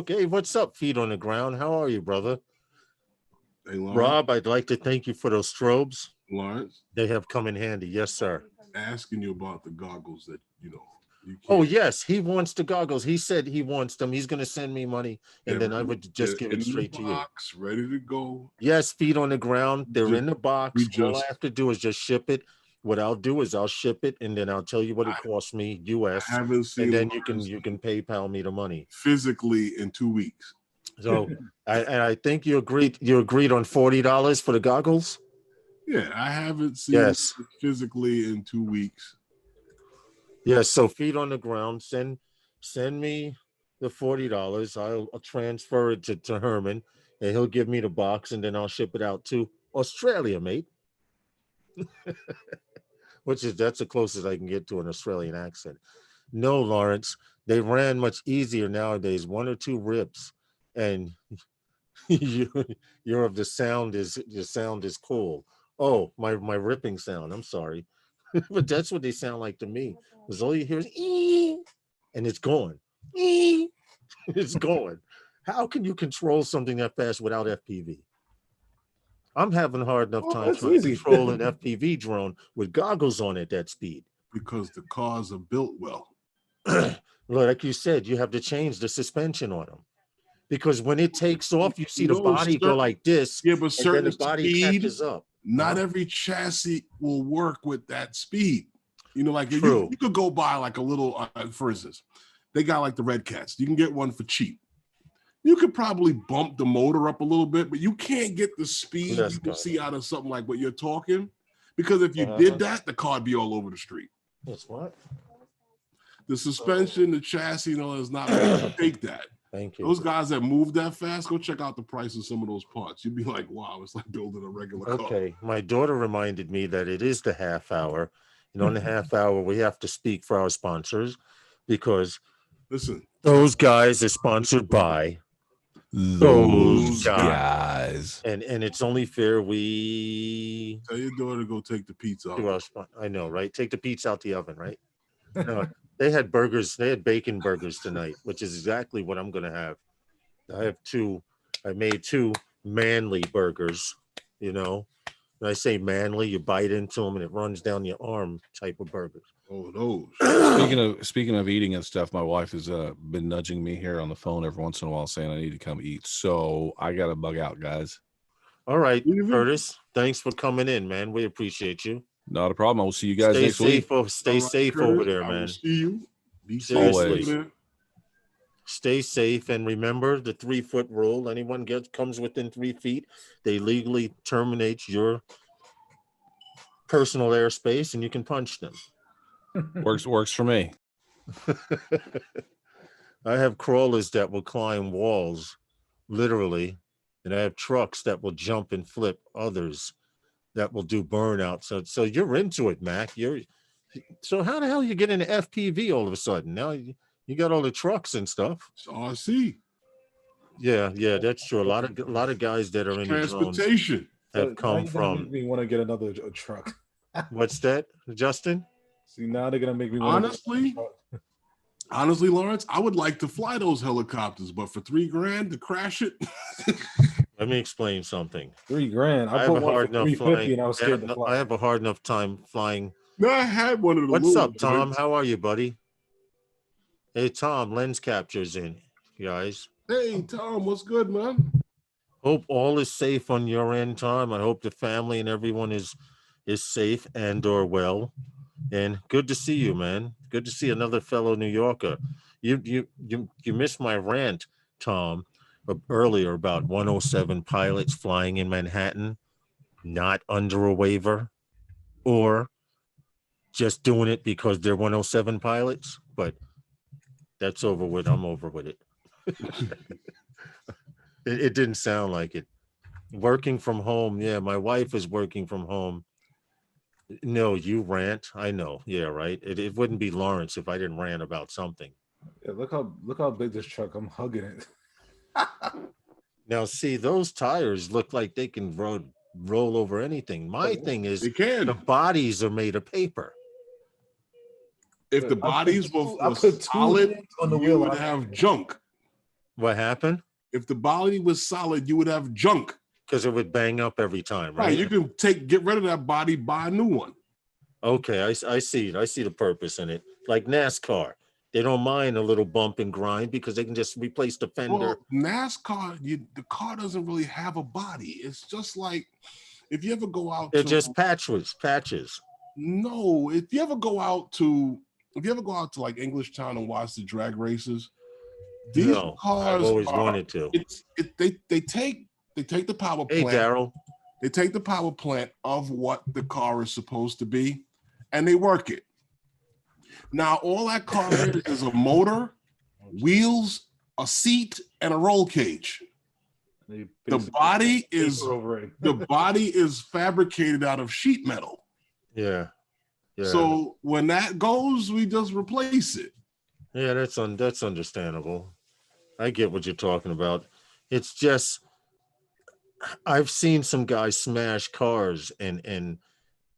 hey, what's up, feet on the ground? How are you, brother? Hey, Lawrence, Rob, I'd like to thank you for those strobes. Lawrence, They have come in handy. Yes, sir. asking you about the goggles that you can't. Oh, yes, he wants the goggles. He said he wants them. He's going to send me money, and then I would just give it straight to you. Box, ready to go. Yes, feet on the ground. They're in the box. All I have to do is just ship it. What I'll do is I'll ship it, and then I'll tell you what it costs me, US, I haven't seen, and then you can PayPal me the money physically in 2 weeks. So I think you agreed on $40 for the goggles. Yeah, I haven't seen it physically in 2 weeks. Yes, so feet on the ground. Send me the $40. I'll transfer it to Herman, and he'll give me the box, and then I'll ship it out to Australia, mate. That's the closest I can get to an Australian accent. No, Lawrence, they ran much easier nowadays. 1 or 2 rips, and you're of the sound is cool. Oh, my ripping sound. I'm sorry, but that's what they sound like to me. Because all you hear is ee, and it's going. Ee, it's going. How can you control something that fast without FPV? I'm having a hard enough time trying to control an FPV drone with goggles on at that speed. Because the cars are built well. Like you said, you have to change the suspension on them. Because when it takes off, you see the body go like this, but certain and then the body catches up. Not every chassis will work with that speed. Like True. You could go buy like a little, for instance, they got like the Red Cats. You can get one for cheap. You could probably bump the motor up a little bit, but you can't get the speed you can see out of something like what you're talking. Because if you did that, the car would be all over the street. That's what? The suspension, the chassis, is not going to take that. Thank you. Those guys that move that fast, go check out the price of some of those parts. You'd be like, wow, it's like building a regular car. Okay. My daughter reminded me that it is the half hour. And on the half hour, we have to speak for our sponsors because those guys are sponsored by those guys. And it's only fair we tell your daughter to go take the pizza out. I know, right? Take the pizza out the oven, right? No, they had burgers. They had bacon burgers tonight, which is exactly what I'm going to have. I made 2 manly burgers, When I say manly, you bite into them and it runs down your arm type of burgers. Oh, those. Speaking of eating and stuff, my wife has been nudging me here on the phone every once in a while saying I need to come eat. So I got to bug out, guys. All right, Curtis. Thanks for coming in, man. We appreciate you. Not a problem. I will see you guys next week. Stay safe over there, man. See you. Be safe. Stay safe, and remember the 3-foot rule. Anyone comes within 3 feet, they legally terminate your personal airspace, and you can punch them. Works for me. I have crawlers that will climb walls, literally, and I have trucks that will jump and flip others that will do burnout. So you're into it, Mac. So how the hell you get into FPV all of a sudden? Now you got all the trucks and stuff. It's RC. Yeah, that's true. A lot of guys that are in transportation have come from. Make me want to get another truck. What's that, Justin? See, now they're gonna make me want honestly, Lawrence, I would like to fly those helicopters, but for $3,000 to crash it. Let me explain something. $3,000. I put one for $350 and I was scared to fly. I have a hard enough time flying. No, I had one of the. What's up, Tom? How are you, buddy? Hey, Tom, lens capture's in, guys. Hey, Tom, what's good, man? Hope all is safe on your end, Tom. I hope the family and everyone is safe and or well. And good to see you, man. Good to see another fellow New Yorker. You missed my rant, Tom, earlier about 107 pilots flying in Manhattan, not under a waiver, or just doing it because they're 107 pilots. But that's over with. I'm over with it. It didn't sound like it. Working from home. Yeah, my wife is working from home. No, you rant. I know. Yeah, right. It wouldn't be Lawrence if I didn't rant about something. Yeah, look how big this truck. I'm hugging it. Now, see, those tires look like they can roll over anything. My thing is they can. The bodies are made of paper. If the bodies were solid, on the you wheel, would have junk. What happened? If the body was solid, you would have junk. Because it would bang up every time, right? Right. You can get rid of that body, buy a new one. Okay, I see it. I see the purpose in it. Like NASCAR, they don't mind a little bump and grind because they can just replace the fender. Well, NASCAR, the car doesn't really have a body. It's just like if you ever go out. They're just patches. No, if you ever go out to like English Town and watch the drag races, these cars I've always wanted to. They take the power plant. Hey, Daryl. They take the power plant of what the car is supposed to be, and they work it. Now, all that car is a motor, wheels, a seat, and a roll cage. The body is fabricated out of sheet metal. Yeah. So when that goes, we just replace it. Yeah, that's understandable. I get what you're talking about. It's just I've seen some guys smash cars, and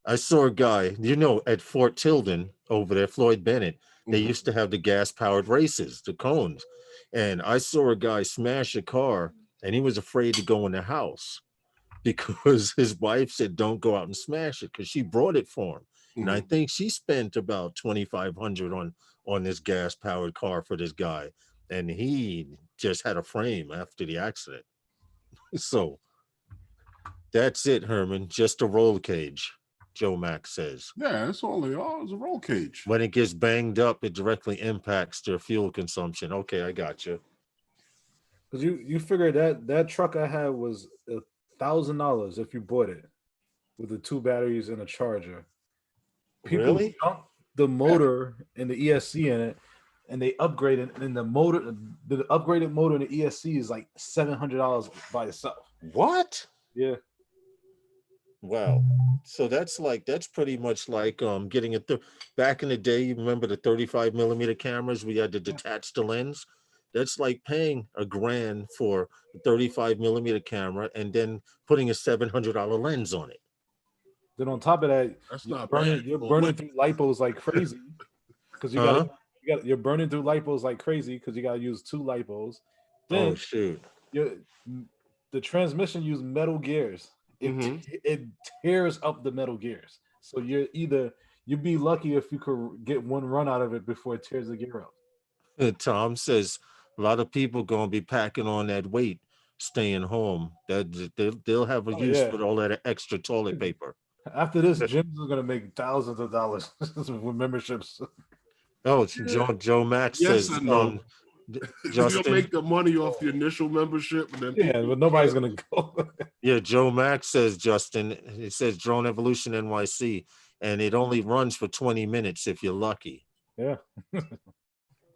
I saw a guy, at Fort Tilden over there, Floyd Bennett. They used to have the gas-powered races, the cones, and I saw a guy smash a car, and he was afraid to go in the house because his wife said, "Don't go out and smash it," because she brought it for him. And I think she spent about $2,500 on this gas-powered car for this guy, and he just had a frame after the accident. So that's it, Herman. Just a roll cage, Joe Mack says. Yeah, that's all they are. It's a roll cage. When it gets banged up, it directly impacts their fuel consumption. Okay, I got you. Because you figure that truck I had was $1,000 if you bought it with the 2 batteries and a charger. People Really? dumped the motor and the ESC in it, and they upgraded. And the upgraded motor in the ESC is like $700 by itself. What? Yeah. Wow. So that's pretty much like getting it back in the day. You remember the 35 millimeter cameras? We had to detach the lens. That's like paying $1,000 for a 35 millimeter camera and then putting a $700 lens on it. Then on top of that, you're burning through lipos like crazy because you're burning through lipos like crazy because you got to use 2 lipos. Then, shoot! The transmission uses metal gears. It tears up the metal gears. So you'd be lucky if you could get one run out of it before it tears the gear up. Tom says a lot of people gonna be packing on that weight, staying home. That they'll have a use for all that extra toilet paper. After this, gyms are gonna make thousands of dollars with memberships. Oh, Joe Mack says, no. Justin, you'll make the money off the initial membership, and then but nobody's gonna go. Yeah, Joe Mack says, Justin. It says Drone Evolution NYC, and it only runs for 20 minutes if you're lucky. Yeah.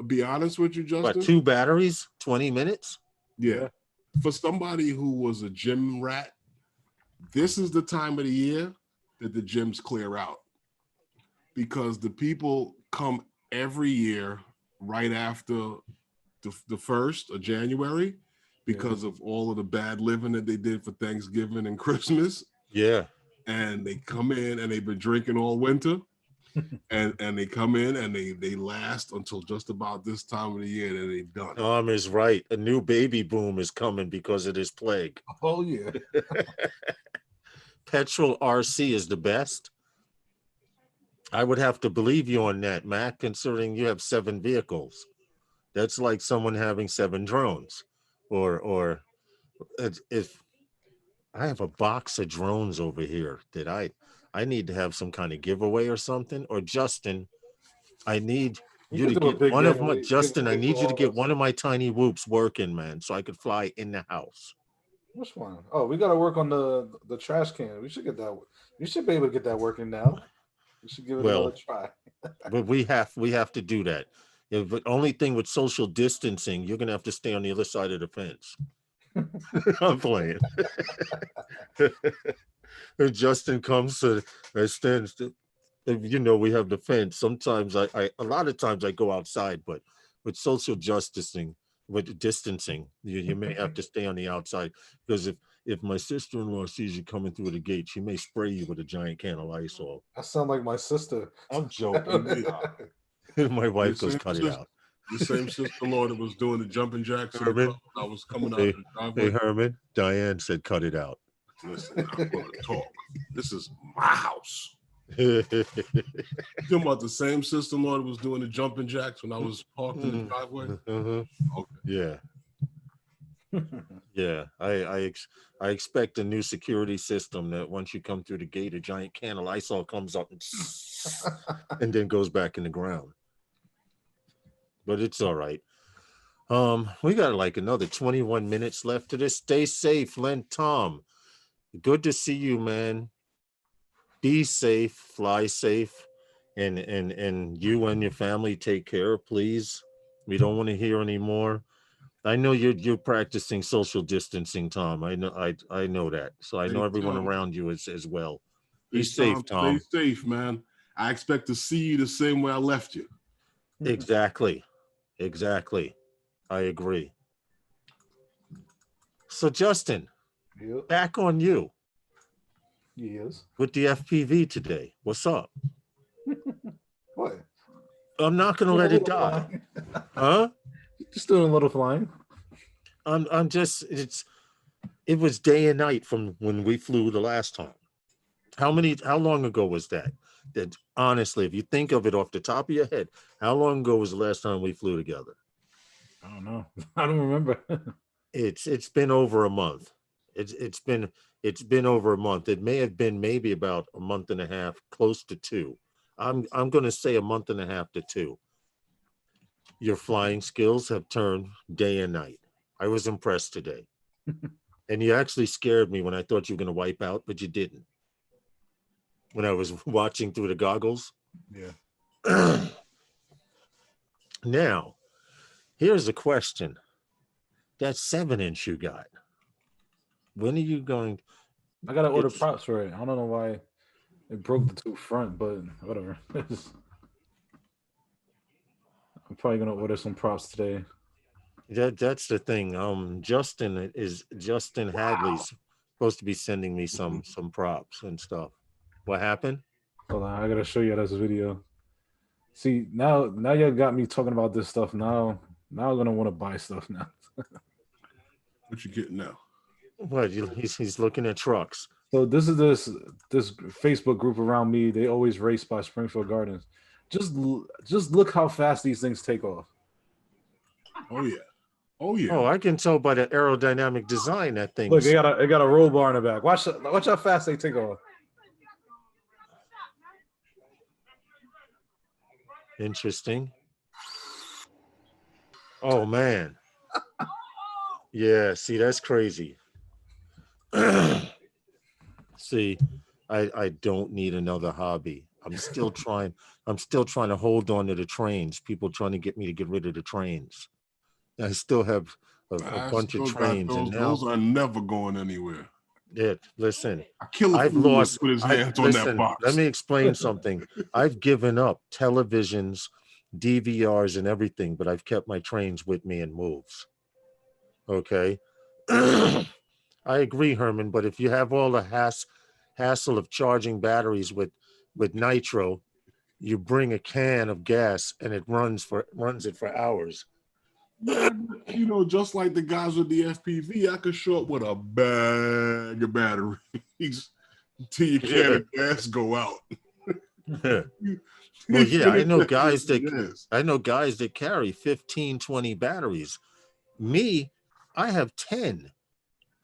Be honest with you, Justin. What, 2 batteries, 20 minutes? Yeah. For somebody who was a gym rat, this is the time of the year that the gyms clear out, because the people come every year right after the 1st of January because of all of the bad living that they did for Thanksgiving and Christmas. Yeah. And they come in and they've been drinking all winter. and they come in and they last until just about this time of the year, and they're done. Tom is right. A new baby boom is coming because of this plague. Oh, yeah. Petrol RC is the best. I would have to believe you on that, Matt, considering you have 7 vehicles. That's like someone having 7 drones. Or if I have a box of drones over here that I need to have some kind of giveaway or something. Or Justin, I need you to get one of my Justin. I need you to get one of my tiny whoops working, man, so I could fly in the house. Which one? Oh, we got to work on the trash can. We should get that. You should be able to get that working now. We should give it another try. But we have to do that. The only thing with social distancing, you're gonna have to stay on the other side of the fence. I'm playing. Justin comes to stands. We have the fence. Sometimes a lot of times I go outside, but with social distancing, you may have to stay on the outside, because if my sister-in-law sees you coming through the gate, she may spray you with a giant can of Lysol. I sound like my sister. I'm joking. My wife The goes, same cut it sister- out. The same sister-in-law that was doing the jumping jacks in the Herman? car when I was coming out Hey, of the hey, driveway. Herman, Diane said, cut it out. Listen, I'm gonna talk. This is my house. You talking about the same sister-in-law that was doing the jumping jacks when I was parked in the driveway? Uh-huh. Okay. Yeah. Yeah, I expect a new security system that once you come through the gate, a giant can of Lysol comes up and then goes back in the ground. But it's all right. We got like another 21 minutes left to this. Stay safe, Len Tom. Good to see you, man. Be safe, fly safe, and you and your family take care, please. We don't want to hear anymore. I know you're practicing social distancing, Tom. I know that. So I know Hey, everyone Tom. around you is as well. Be Hey, safe, Tom. Stay safe, man. I expect to see you the same way I left you. Exactly. I agree. So Justin, Yep. back on you Yes. with the FPV today. What's up? What? I'm not gonna let it die. Huh? Just doing a little flying. I'm just it was day and night from when we flew the last time. How long ago was that? That honestly, if you think of it off the top of your head, how long ago was the last time we flew together? I don't know. I don't remember. It's been over a month. It's been over a month. It may have been maybe about a month and a half, close to two. I'm gonna say a month and a half to two. Your flying skills have turned day and night. I was impressed today. And you actually scared me when I thought you were gonna wipe out, but you didn't. When I was watching through the goggles. Yeah. Now, here's a question. That 7-inch you got. When are you going? I gotta order It's- props for it. I don't know why it broke the two front, but whatever. I'm probably gonna order some props today. That's the thing. Justin Hadley's supposed to be sending me some props and stuff. What happened? Hold on, I gotta show you this video. See, now you got me talking about this stuff. Now I'm gonna want to buy stuff now. What you getting now? What? He's looking at trucks. So this is this Facebook group around me. They always race by Springfield Gardens. Just look how fast these things take off. Oh yeah. Oh yeah. Oh, I can tell by the aerodynamic design that thing. Look, it got a roll bar in the back. Watch how fast they take off. Interesting. Oh man. Yeah, see, that's crazy. See, I don't need another hobby. I'm still trying to hold on to the trains. People trying to get me to get rid of the trains. I still have a bunch of still got trains, and now those are never going anywhere. listen, I kill a I've fool lost. with his hands on that Listen, box. let me explain something. I've given up televisions, DVRs, and everything, but I've kept my trains with me and moves. Okay. I agree, Herman, but if you have all the hassle of charging batteries with nitro, you bring a can of gas and it runs it for hours. You know, just like the guys with the FPV, I could show up with a bag of batteries until your can of gas go out. Well, yeah, I know guys that carry 15, 20 batteries. Me, I have 10,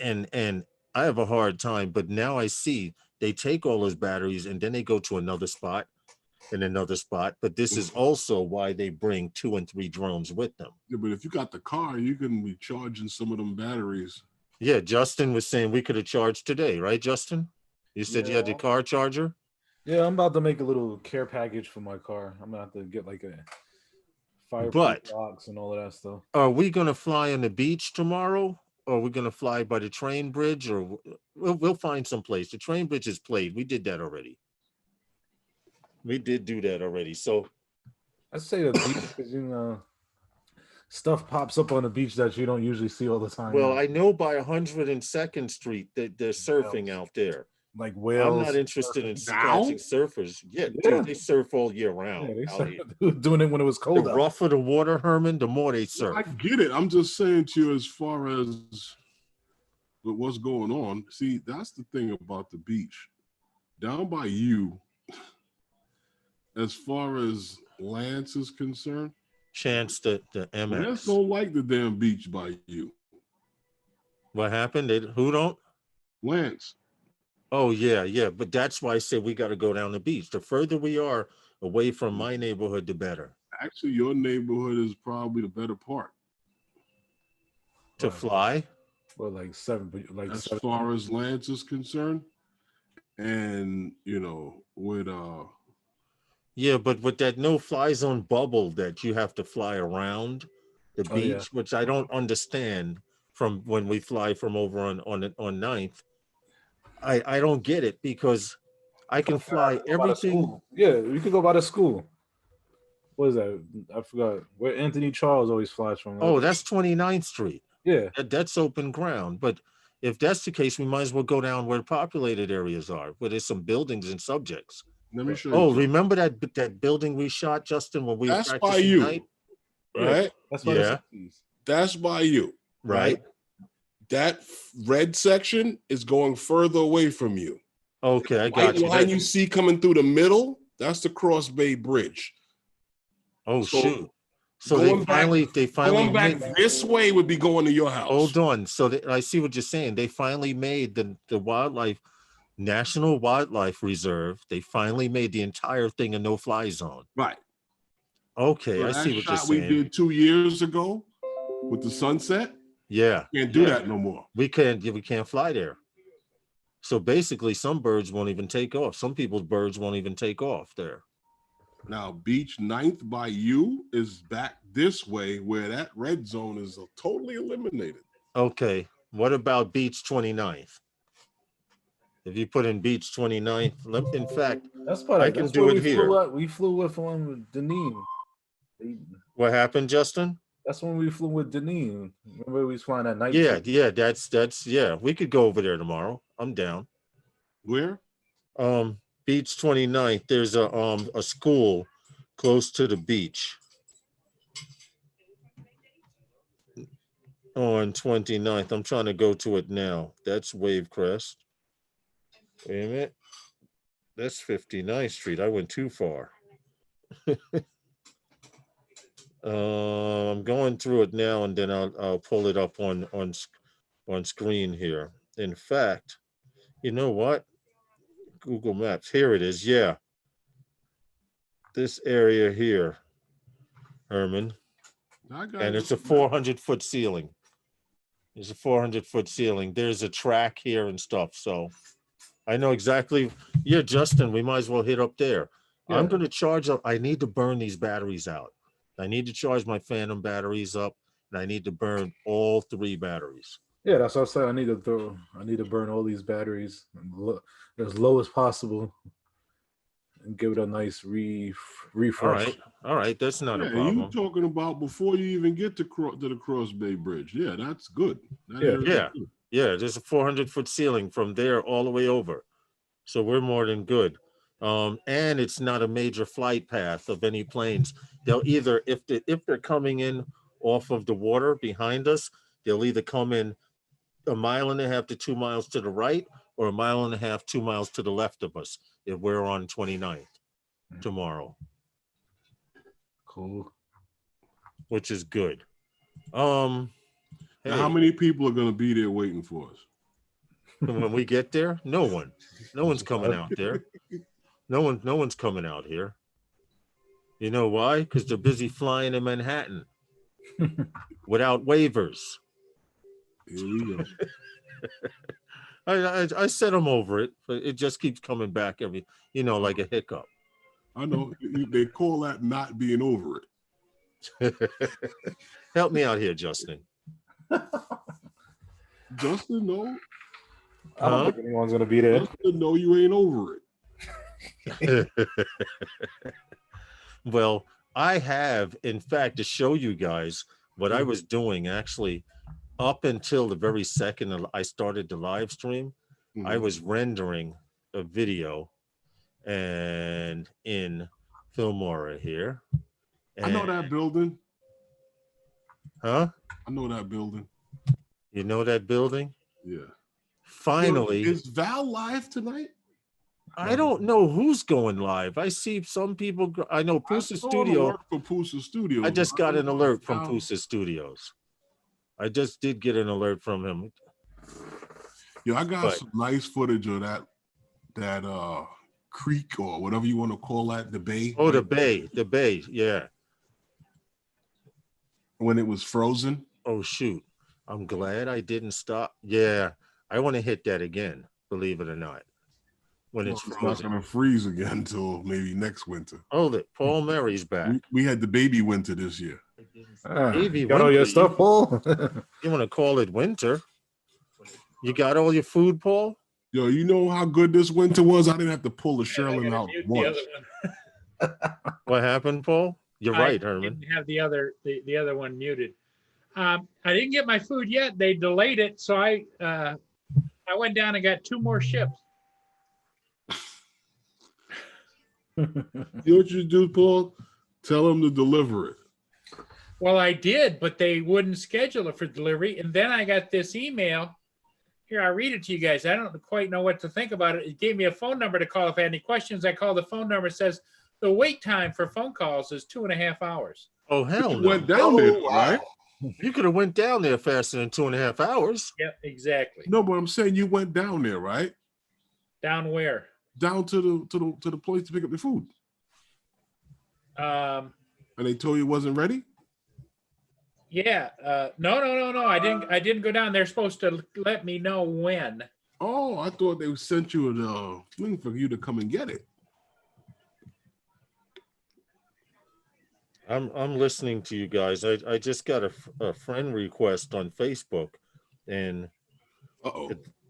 and I have a hard time. But now I see they take all those batteries and then they go to another spot and another spot. But this is also why they bring 2 and 3 drones with them. Yeah, but if you got the car, you can be charging some of them batteries. Yeah, Justin was saying we could have charged today, right, Justin? You said you had the car charger? Yeah, I'm about to make a little care package for my car. I'm gonna have to get like a fireproof But box and all of that stuff. are we gonna fly on the beach tomorrow? Or are we gonna fly by the train bridge? Or we'll find some place. The train bridge is played. We did that already. We did do that already. So I say the beach because stuff pops up on the beach that you don't usually see all the time. well, I know by 102nd Street that they're surfing out there. like I'm whales. not interested in Now? catching surfers. Yeah, Yeah. dude, they surf all year Yeah, round they out started here. doing it when it was The cold out. rougher the water, Herman, the more they I surf. get it. I'm just saying to you, as far as with what's going on. See, that's the thing about the beach. Down by you, as far as Lance is concerned, Chance the Lance MX. don't like the damn beach by you. What happened? Who don't? Lance. Oh yeah. But that's why I said we got to go down the beach. The further we are away from my neighborhood, the better. Actually, your neighborhood is probably the better part. To fly. Well, like seven, like As 7. far as Lance is concerned. And with Yeah, but with that no-fly zone bubble that you have to fly around the Oh, yeah. beach, which I don't understand from when we fly from over on 9th. I don't get it because I can fly Go by the everything. school. Yeah, you could go by the school. What is that? I forgot where Anthony Charles always flies from. Oh, that's 29th Street. Yeah. That's open ground. But if that's the case, we might as well go down where the populated areas are, where there's some buildings and subjects. let me show you. Oh, something. remember that building we shot, Justin, when we were That's by practicing you, night? right? That's why Yeah. That's by you, Right. That red section is going further away from you. Okay, I White got you. line you see coming through the middle, that's the Cross Bay Bridge. Oh So, shoot! So going they finally Going back made, this way would be going to your house. hold on. So I see what you're saying. They finally made the wildlife National Wildlife Reserve. They finally made the entire thing a no-fly zone. Right. Okay, So I see that what you're shot we saying. did 2 years ago with the sunset, Yeah, can't do that no more. we can't fly there. So basically, some birds won't even take off. Some people's birds won't even take off there. Now, Beach 9th by you is back this way where that red zone is totally eliminated. Okay, what about Beach 29th? If you put in Beach 29th, in fact, That's probably I can that's do where it here. We flew with Deneen. What happened, Justin? That's when we flew with Deneen. Remember we was flying at night? Yeah, that's yeah. We could go over there tomorrow. I'm down. Where? Beach 29th. There's a school close to the beach on 29th. I'm trying to go to it now. That's Wavecrest. Wait a minute. That's 59th Street. I went too far. I'm going through it now, and then I'll pull it up on screen here. In fact, you know what? Google Maps. Here it is. Yeah, this area here, Herman, and it's a 400-foot ceiling. There's a 400-foot ceiling. There's a track here and stuff. So I know exactly. Yeah, Justin, we might as well hit up there. Yeah. I'm going to charge up. I need to burn these batteries out. I need to charge my Phantom batteries up, and I need to burn all 3 batteries. Yeah, that's what I said. I need to burn all these batteries as low as possible and give it a nice refresh. All right, that's not a problem. You talking about before you even get to the Cross Bay Bridge? Yeah, that's good. Yeah. There's a 400-foot ceiling from there all the way over, so we're more than good. And it's not a major flight path of any planes. They'll either, if they're coming in off of the water behind us, they'll either come in 1.5 miles to 2 miles to the right, or 1.5 miles, 2 miles to the left of us if we're on 29th tomorrow. Cool. Which is good. Hey, now, how many people are going to be there waiting for us? When we get there, no one. No one's coming out there. No one's coming out here. You know why? Because they're busy flying in Manhattan without waivers. Here we go. I said I'm over it, but it just keeps coming back like a hiccup. I know. They call that not being over it. Help me out here, Justin. Justin, no. I don't think anyone's going to be there. Justin, no, you ain't over it. Well, I have, in fact, to show you guys what I was doing actually up until the very second I started the live stream, I was rendering a video and in Filmora here. I know that building. Huh? I know that building. You know that building? Yeah. Finally. Is Val live tonight? I don't know who's going live. I see some people. I know Pusa Studio. For Pusa Studios. I just got an alert from Pusa Studios. I just did get an alert from him. Yeah, I got some nice footage of that creek or whatever you want to call that, the bay. Oh, the bay, yeah. When it was frozen. Oh shoot! I'm glad I didn't stop. Yeah, I want to hit that again. Believe it or not, when it's frozen. Not gonna freeze again until maybe next winter. Hold it, Paul Mary's back. We had the baby winter this year. Baby got all your stuff, Paul? You want to call it winter? You got all your food, Paul? Yo, you know how good this winter was? I didn't have to pull the Sherlin out once. What happened, Paul? You're right, Herman. I didn't have the other one muted. I didn't get my food yet. They delayed it, so I went down and got 2 more ships. You know what you do, Paul? Tell them to deliver it. Well, I did, but they wouldn't schedule it for delivery. And then I got this email. Here, I'll read it to you guys. I don't quite know what to think about it. It gave me a phone number to call if I had any questions. I called the phone number. It says the wait time for phone calls is 2.5 hours. Oh, hell no. Went down there, right? You could have went down there faster than 2.5 hours. Yep, exactly. No, but I'm saying you went down there, right? Down where? Down to the place to pick up the food. And they told you it wasn't ready? Yeah. No. I didn't go down. They're supposed to let me know when. Oh, I thought they sent you a thing for you to come and get it. I'm listening to you guys. I just got a friend request on Facebook, and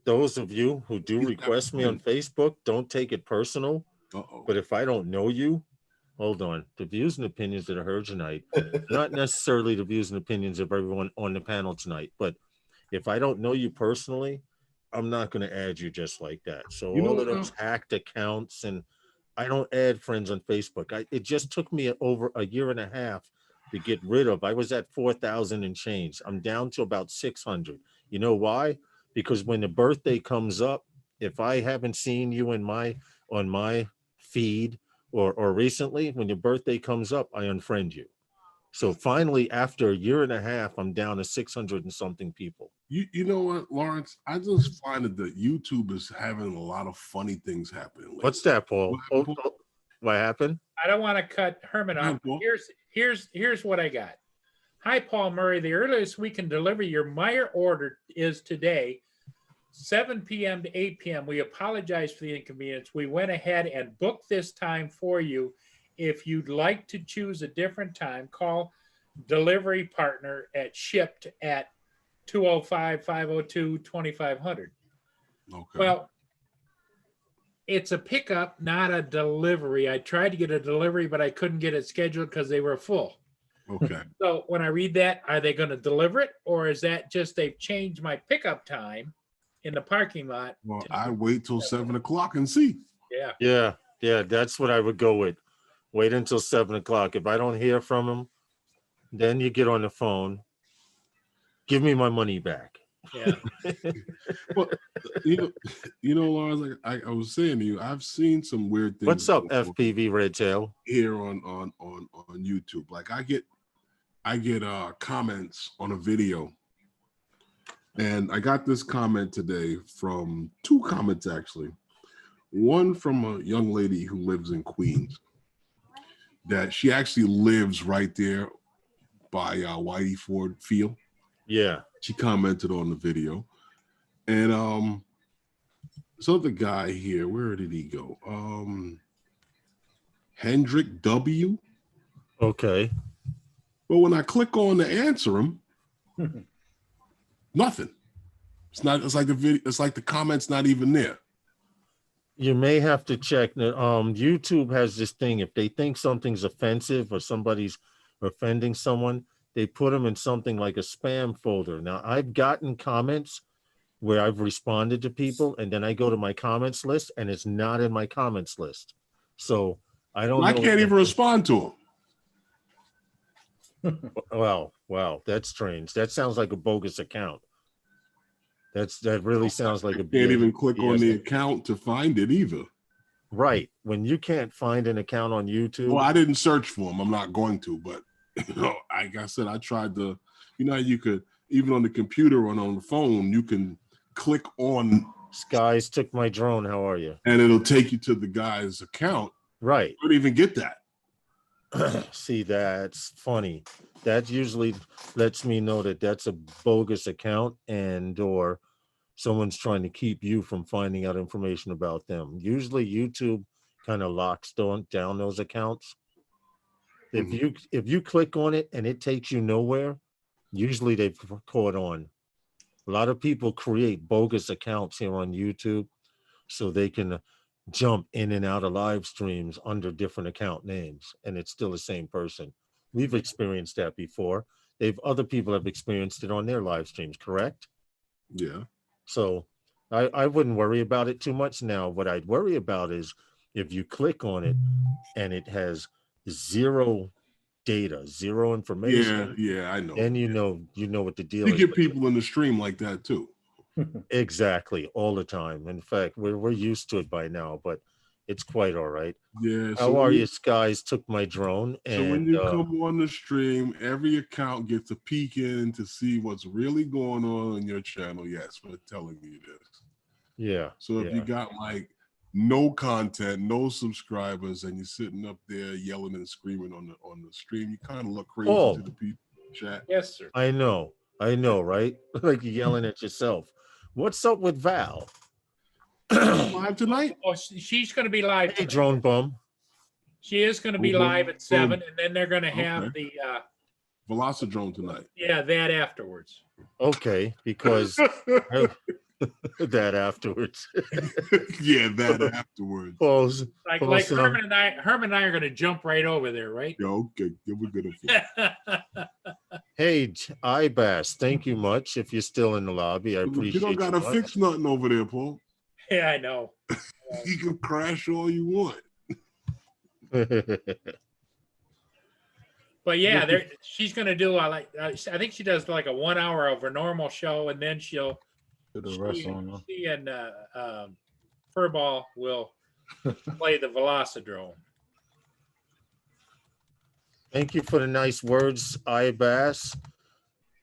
those of you who do request me on Facebook, don't take it personal. But if I don't know you, hold on. The views and opinions that are heard tonight, not necessarily the views and opinions of everyone on the panel tonight, but if I don't know you personally, I'm not going to add you just like that. So all of those hacked accounts, and I don't add friends on Facebook. It just took me over a year and a half to get rid of. I was at 4,000 and change. I'm down to about 600. You know why? Because when the birthday comes up, if I haven't seen you on my feed or recently, when your birthday comes up, I unfriend you. So finally, after a year and a half, I'm down to 600 and something people. You know what, Lawrence? I just find that YouTube is having a lot of funny things happening lately. What's that, Paul? What happened? I don't want to cut Herman off. Here's what I got. Hi, Paul Murray. The earliest we can deliver your Meyer order is today, 7 p.m. to 8 p.m. We apologize for the inconvenience. We went ahead and booked this time for you. If you'd like to choose a different time, call delivery partner at shipped at 205-502-2500. Okay. Well, it's a pickup, not a delivery. I tried to get a delivery, but I couldn't get it scheduled because they were full. Okay. So when I read that, are they going to deliver it, or is that just they've changed my pickup time in the parking lot? Well, I wait till 7 o'clock and see. Yeah. That's what I would go with. Wait until 7 o'clock. If I don't hear from them, then you get on the phone. Give me my money back. Yeah. Well, you know, Lawrence, like I was saying to you, I've seen some weird things. What's up, FPV Redtail? Here on YouTube, like I get comments on a video, and I got this comment today from 2 comments actually. One from a young lady who lives in Queens, that she actually lives right there by Whitey Ford Field. Yeah. She commented on the video. And this other guy here, where did he go? Hendrick W. Okay. But when I click on to answer him, nothing. It's like the video, it's like the comment's not even there. You may have to check. YouTube has this thing. If they think something's offensive or somebody's offending someone, they put them in something like a spam folder. Now, I've gotten comments where I've responded to people, and then I go to my comments list, and it's not in my comments list. So I don't know. I can't even respond to them. Wow, that's strange. That sounds like a bogus account. That really sounds like a can't even click on the account to find it either. Right. When you can't find an account on YouTube. Well, I didn't search for them. I'm not going to, but like I said, I tried to, you could, even on the computer and on the phone, you can click on. Skies took my drone. How are you? And it'll take you to the guy's account. Right. You don't even get that. See, that's funny. That usually lets me know that that's a bogus account or someone's trying to keep you from finding out information about them. Usually YouTube kind of locks down those accounts. If you click on it and it takes you nowhere, usually they've caught on. A lot of people create bogus accounts here on YouTube so they can jump in and out of live streams under different account names, and it's still the same person. We've experienced that before. Other people have experienced it on their live streams, correct? Yeah. So I wouldn't worry about it too much now. What I'd worry about is if you click on it and it has zero data, zero information. Yeah, I know. Then you know what the deal is. You get people in the stream like that too. Exactly, all the time. In fact, we're used to it by now, but it's quite all right. Yeah. How are you, Skies? Took my drone. And, so when you come on the stream, every account gets a peek in to see what's really going on your channel. Yes, we're telling you this. Yeah. So if you got like no content, no subscribers, and you're sitting up there yelling and screaming on the stream, you kind of look crazy to the people in the chat. Yes, sir. I know, right? Like you're yelling at yourself. What's up with Val? Live tonight? Oh, she's going to be live. Hey, Drone Bum. She is going to be live at 7, and then they're going to have the Velocidrone tonight. Yeah, that afterwards. Okay, because that afterwards. Yeah, that afterwards. Like Herman and I are going to jump right over there, right? Yeah, okay. We're good. Hey, IBAS, thank you much. If you're still in the lobby, I appreciate you. You don't got to fix nothing over there, Paul. Yeah, I know. You can crash all you want. But yeah, she's going to do I think she does like a 1 hour of her normal show, and then she and Furball will play the Velocidrone. Thank you for the nice words, IBAS.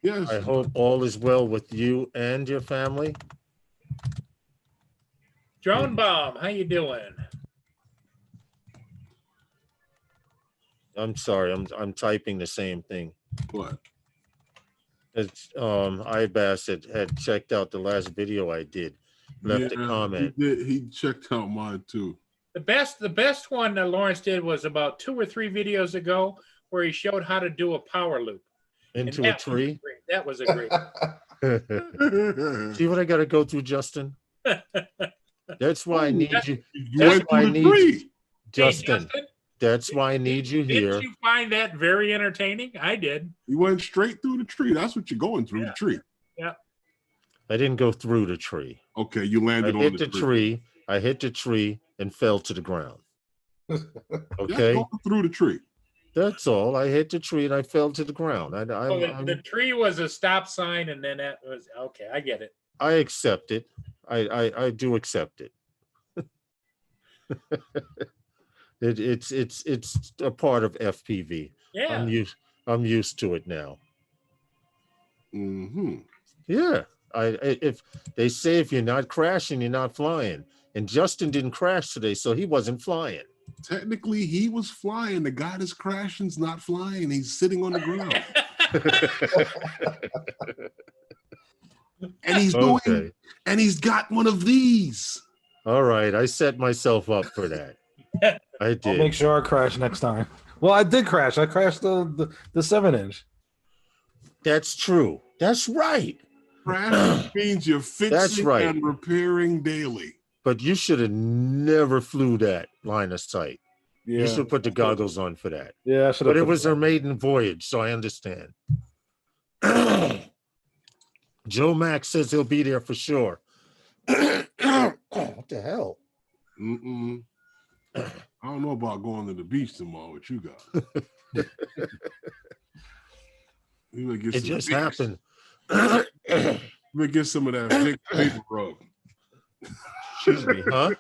Yes. I hope all is well with you and your family. Drone Bomb, how you doing? I'm sorry, I'm typing the same thing. What? It's IBAS had checked out the last video I did, left a comment. He checked out mine too. The best one that Lawrence did was about 2 or 3 videos ago, where he showed how to do a power loop into a tree. That was a great. See what I got to go through, Justin. That's why I need you. That's why I need you, Justin. That's why I need you here. Didn't you find that very entertaining? I did. You went straight through the tree. That's what you're going through, the tree. Yeah. I didn't go through the tree. Okay, you landed on the tree. I hit the tree and fell to the ground. Okay. Going through the tree. That's all. I hit the tree and I fell to the ground. The tree was a stop sign, and then that was okay. I get it. I accept it. I do accept it. It's a part of FPV. Yeah. I'm used to it now. Mm-hmm. Yeah. If they say if you're not crashing, you're not flying. And Justin didn't crash today, so he wasn't flying. Technically, he was flying. The guy that's crashing's not flying. He's sitting on the ground. And he's doing, and he's got one of these. All right, I set myself up for that. I did. I'll make sure I crash next time. Well, I did crash. I crashed the 7-inch. That's true. That's right. Crashing means you're fixing and repairing daily. But you should have never flew that line of sight. Yeah. You should put the goggles on for that. Yeah, I should have. But it was her maiden voyage, so I understand. Joe Mack says he'll be there for sure. What the hell? I don't know about going to the beach tomorrow with you guys. It just happened. Let get some of that Vicks vapor rub. Excuse me, huh?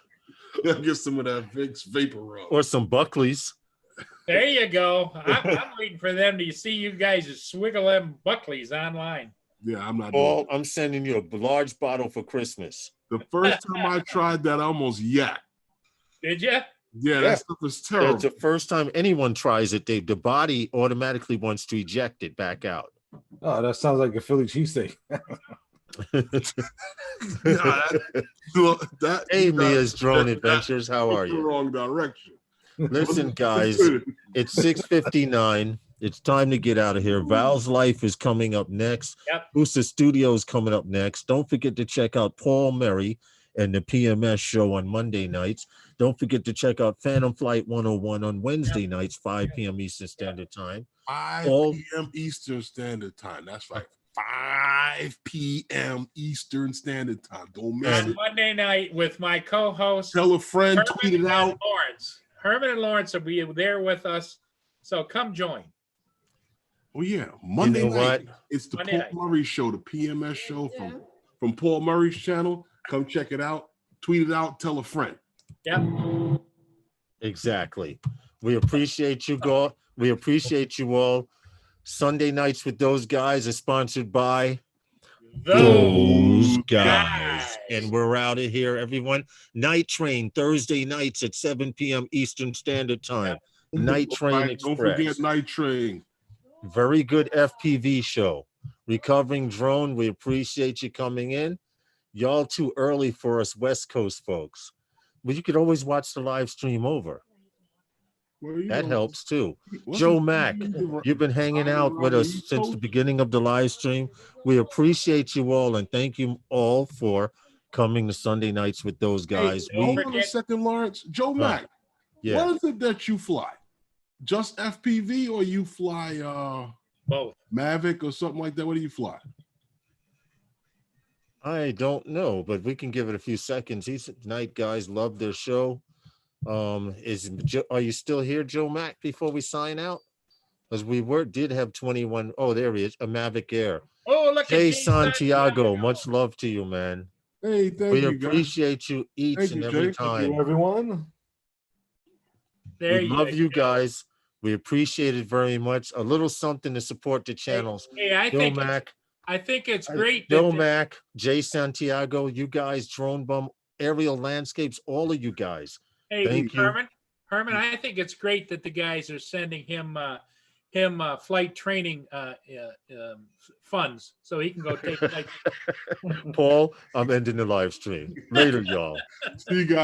Get some of that Vicks vapor rub. Or some Buckley's. There you go. I'm waiting for them to see you guys swiggle them Buckley's online. Yeah, I'm not. Paul, I'm sending you a large bottle for Christmas. The first time I tried that, I almost yacked. Did you? Yeah, that stuff is terrible. That's the first time anyone tries it. The body automatically wants to eject it back out. Oh, that sounds like a Philly cheesesteak. Hey, Mia's Drone Adventures. How are you? Wrong direction. Listen, guys, it's 6:59. It's time to get out of here. Val's Life is coming up next. Yep. Booster Studio is coming up next. Don't forget to check out Paul Murray and the PMS show on Monday nights. Don't forget to check out Phantom Flight 101 on Wednesday nights, 5 p.m. Eastern Standard Time. 5 p.m. Eastern Standard Time. That's right. 5 p.m. Eastern Standard Time. Don't miss it. Monday night with my co-host. Tell a friend, tweet it out. Herman and Lawrence will be there with us. So come join. Oh, yeah. Monday night. What? It's the Paul Murray Show, the PMS show from Paul Murray's channel. Come check it out. Tweet it out. Tell a friend. Yep. Exactly. We appreciate you, all. We appreciate you all. Sunday Nights with Those Guys is sponsored by Those Guys. And we're out of here, everyone. Night Train, Thursday nights at 7 p.m. Eastern Standard Time. Night Train Express. Don't forget Night Train. Very good FPV show. Recovering Drone, we appreciate you coming in. Y'all too early for us West Coast folks. But you could always watch the live stream over. That helps too. Joe Mack, you've been hanging out with us since the beginning of the live stream. We appreciate you all and thank you all for coming to Sunday Nights with Those Guys. Hey, hold on a second, Lawrence. Joe Mack, yeah. What is it that you fly? Just FPV or you fly both Mavic or something like that? What do you fly? I don't know, but we can give it a few seconds. These night guys love their show. Are you still here, Joe Mack, before we sign out? Because we did have 21. Oh, there he is, a Mavic Air. Oh, look Jay Santiago, much love to you, man. Hey, thank you. We appreciate you each and every time. Thank you, everyone. We love you guys. We appreciate it very much. A little something to support the channels. Hey, I think it's great. Joe Mack, Jay Santiago, you guys, Drone Bum, Aerial Landscapes, all of you guys. Hey, thank Herman. Herman, I think it's great that the guys are sending him flight training funds so he can go take flight. Paul, I'm ending the live stream. Later, y'all. See you guys.